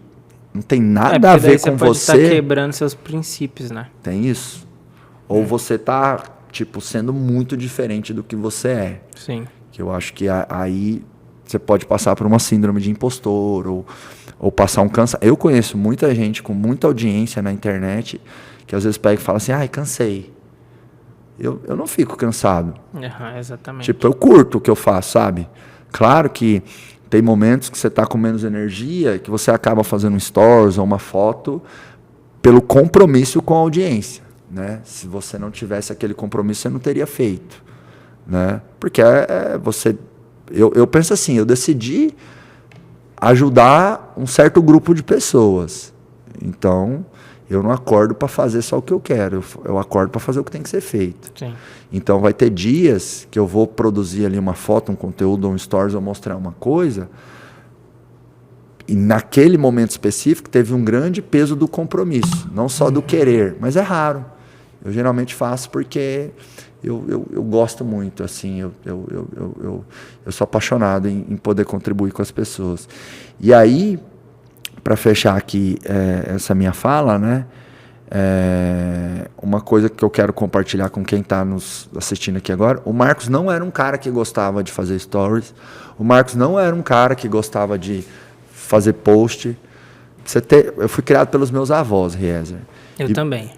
S3: não tem nada a ver com
S1: você pode
S3: você,
S1: estar quebrando seus princípios, né?
S3: tem isso. Ou você está sendo muito diferente do que você é.
S1: Sim.
S3: Que eu acho que aí você pode passar por uma síndrome de impostor ou passar um cansaço. Eu conheço muita gente com muita audiência na internet que às vezes pega e fala assim, cansei. Eu não fico cansado.
S1: Exatamente.
S3: Eu curto o que eu faço, sabe? Claro que tem momentos que você está com menos energia, que você acaba fazendo um stories ou uma foto pelo compromisso com a audiência, né? Se você não tivesse aquele compromisso, você não teria feito, né? Porque eu penso assim, eu decidi ajudar um certo grupo de pessoas. Então, eu não acordo para fazer só o que eu quero, eu acordo para fazer o que tem que ser feito.
S1: Sim.
S3: Então, vai ter dias que eu vou produzir ali uma foto, um conteúdo, um stories, ou mostrar uma coisa, e naquele momento específico teve um grande peso do compromisso, não só do querer, mas é raro. Eu geralmente faço porque eu gosto muito, assim, eu sou apaixonado em poder contribuir com as pessoas. E aí, para fechar aqui essa minha fala, né, uma coisa que eu quero compartilhar com quem está nos assistindo aqui agora, o Marcos não era um cara que gostava de fazer stories, o Marcos não era um cara que gostava de fazer post. Eu fui criado pelos meus avós, Riezer.
S1: Eu também.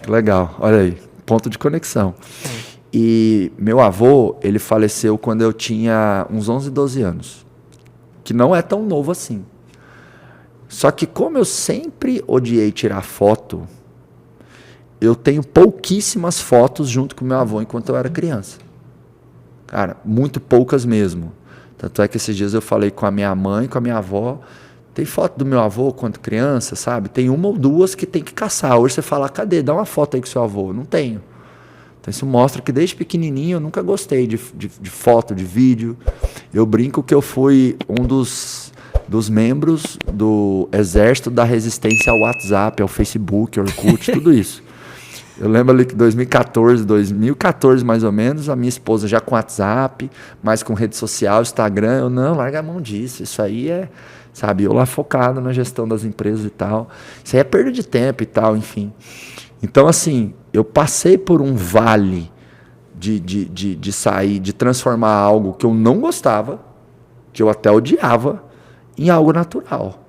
S3: Que legal, olha aí, ponto de conexão.
S1: Sim.
S3: E meu avô, ele faleceu quando eu tinha uns 11, 12 anos, que não é tão novo assim. Só que como eu sempre odiei tirar foto, eu tenho pouquíssimas fotos junto com meu avô enquanto eu era criança. Cara, muito poucas mesmo. Tanto é que esses dias eu falei com a minha mãe, com a minha avó, tem foto do meu avô quando criança, sabe? Tem uma ou duas que tem que caçar. Hoje você fala, cadê? Dá uma foto aí com seu avô. Não tenho. Então isso mostra que desde pequenininho eu nunca gostei de foto, de vídeo. Eu brinco que eu fui um dos membros do exército da resistência ao WhatsApp, ao Facebook, ao Orkut, tudo isso. Eu lembro ali que 2014 mais ou menos, a minha esposa já com WhatsApp, mais com rede social, Instagram, eu não, larga a mão disso, isso aí sabe, eu lá focado na gestão das empresas e tal, isso aí é perda de tempo e tal, enfim. Então, assim, eu passei por um vale de sair, de transformar algo que eu não gostava, que eu até odiava, em algo natural.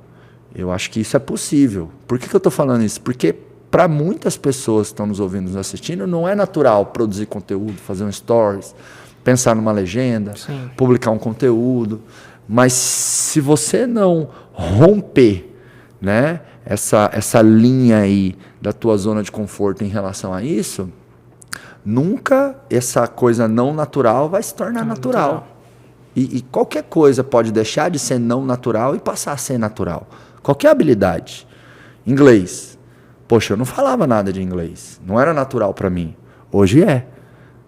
S3: Eu acho que isso é possível. Por que eu estou falando isso? Porque para muitas pessoas que estão nos ouvindo, nos assistindo, não é natural produzir conteúdo, fazer um stories, pensar numa legenda,
S1: Sim.
S3: publicar um conteúdo. Mas se você não romper, né, essa linha aí da tua zona de conforto em relação a isso, nunca essa coisa não natural vai se tornar natural. E qualquer coisa pode deixar de ser não natural e passar a ser natural. Qualquer habilidade. Inglês. Poxa, eu não falava nada de inglês. Não era natural para mim. Hoje é.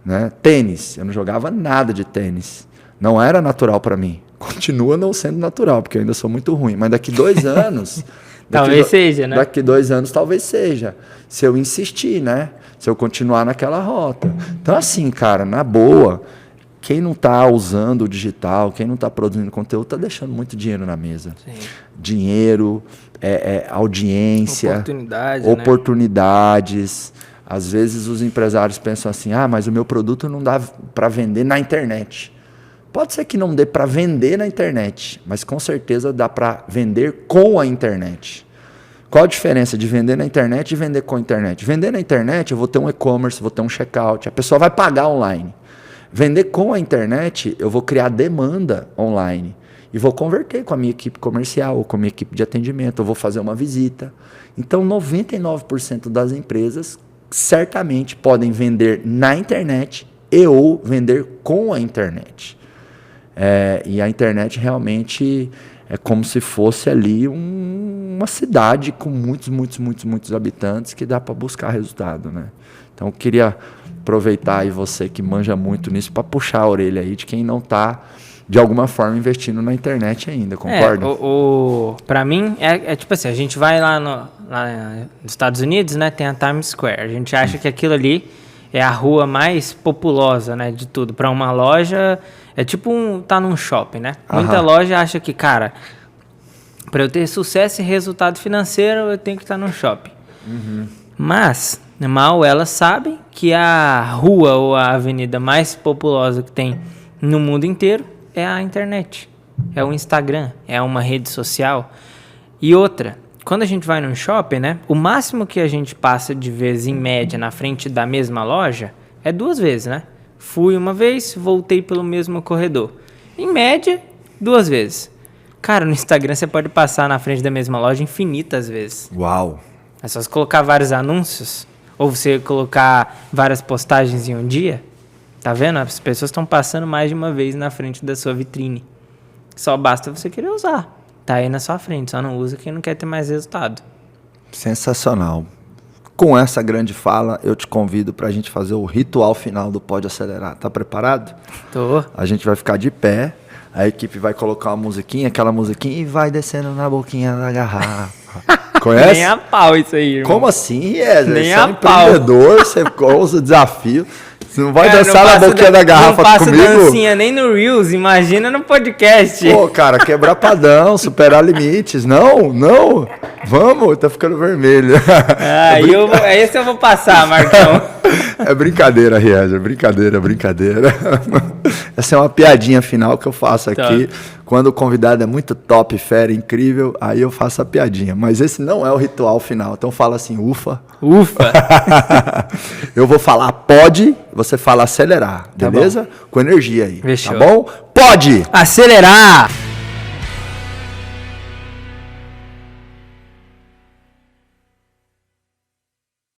S3: Né? Tênis. Eu não jogava nada de tênis. Não era natural para mim. Continua não sendo natural, porque eu ainda sou muito ruim. Mas daqui 2 anos...
S1: Talvez seja, né?
S3: Daqui 2 anos talvez seja. Se eu insistir, né? Se eu continuar naquela rota. Então, assim, cara, na boa, quem não está usando o digital, quem não está produzindo conteúdo, está deixando muito dinheiro na mesa.
S1: Sim.
S3: Dinheiro, audiência, oportunidades. Às vezes os empresários pensam assim, mas o meu produto não dá para vender na internet. Pode ser que não dê para vender na internet, mas com certeza dá para vender com a internet. Qual a diferença de vender na internet e vender com a internet? Vender na internet, eu vou ter um e-commerce, vou ter um checkout, a pessoa vai pagar online. Vender com a internet, eu vou criar demanda online e vou converter com a minha equipe comercial ou com a minha equipe de atendimento, eu vou fazer uma visita. Então, 99% das empresas certamente podem vender na internet e ou vender com a internet. E a internet realmente é como se fosse ali uma cidade com muitos habitantes que dá para buscar resultado, né? Então, eu queria aproveitar aí você que manja muito nisso para puxar a orelha aí de quem não está, de alguma forma, investindo na internet ainda, concorda?
S1: Para mim, é tipo assim, a gente vai lá nos Estados Unidos, né, tem a Times Square, a gente acha que aquilo ali é a rua mais populosa, né, de tudo. Para uma loja, é tipo tá num shopping, né? Muita loja acha que, cara, para eu ter sucesso e resultado financeiro, eu tenho que estar num shopping. Mas, mal elas sabem que a rua ou a avenida mais populosa que tem no mundo inteiro é a internet, é o Instagram, é uma rede social. E outra, quando a gente vai num shopping, né, o máximo que a gente passa de vez em média na frente da mesma loja é 2 vezes, né? Fui uma vez, voltei pelo mesmo corredor. Em média, 2 vezes. Cara, no Instagram você pode passar na frente da mesma loja infinitas vezes.
S3: Uau!
S1: É só você colocar vários anúncios, ou você colocar várias postagens em um dia. Tá vendo? As pessoas estão passando mais de uma vez na frente da sua vitrine. Só basta você querer usar. Tá aí na sua frente, só não usa quem não quer ter mais resultado.
S3: Sensacional. Com essa grande fala, eu te convido para a gente fazer o ritual final do Pode Acelerar. Tá preparado?
S1: Tô.
S3: A gente vai ficar de pé, a equipe vai colocar uma musiquinha, aquela musiquinha, e vai descendo na boquinha da garrafa. Conhece?
S1: Nem a pau isso aí, irmão.
S3: Como assim, Yezer?
S1: Nem
S3: Você é
S1: a
S3: um empreendedor, você ousa o desafio. Você não vai dançar na boquinha da garrafa comigo?
S1: Não faço dancinha nem no Reels, imagina no podcast.
S3: Pô, cara, quebrar padrão, superar limites. Não. Vamos, tá ficando vermelho.
S1: Esse eu vou passar, Marcão.
S3: É brincadeira, Yezer, brincadeira. Essa é uma piadinha final que eu faço aqui. Quando o convidado é muito top, fera, incrível, aí eu faço a piadinha. Mas esse não é o ritual final. Então fala assim, ufa. Eu vou falar pode, você fala acelerar, beleza? Com energia aí.
S1: Fechou.
S3: Tá bom? Pode!
S1: Acelerar!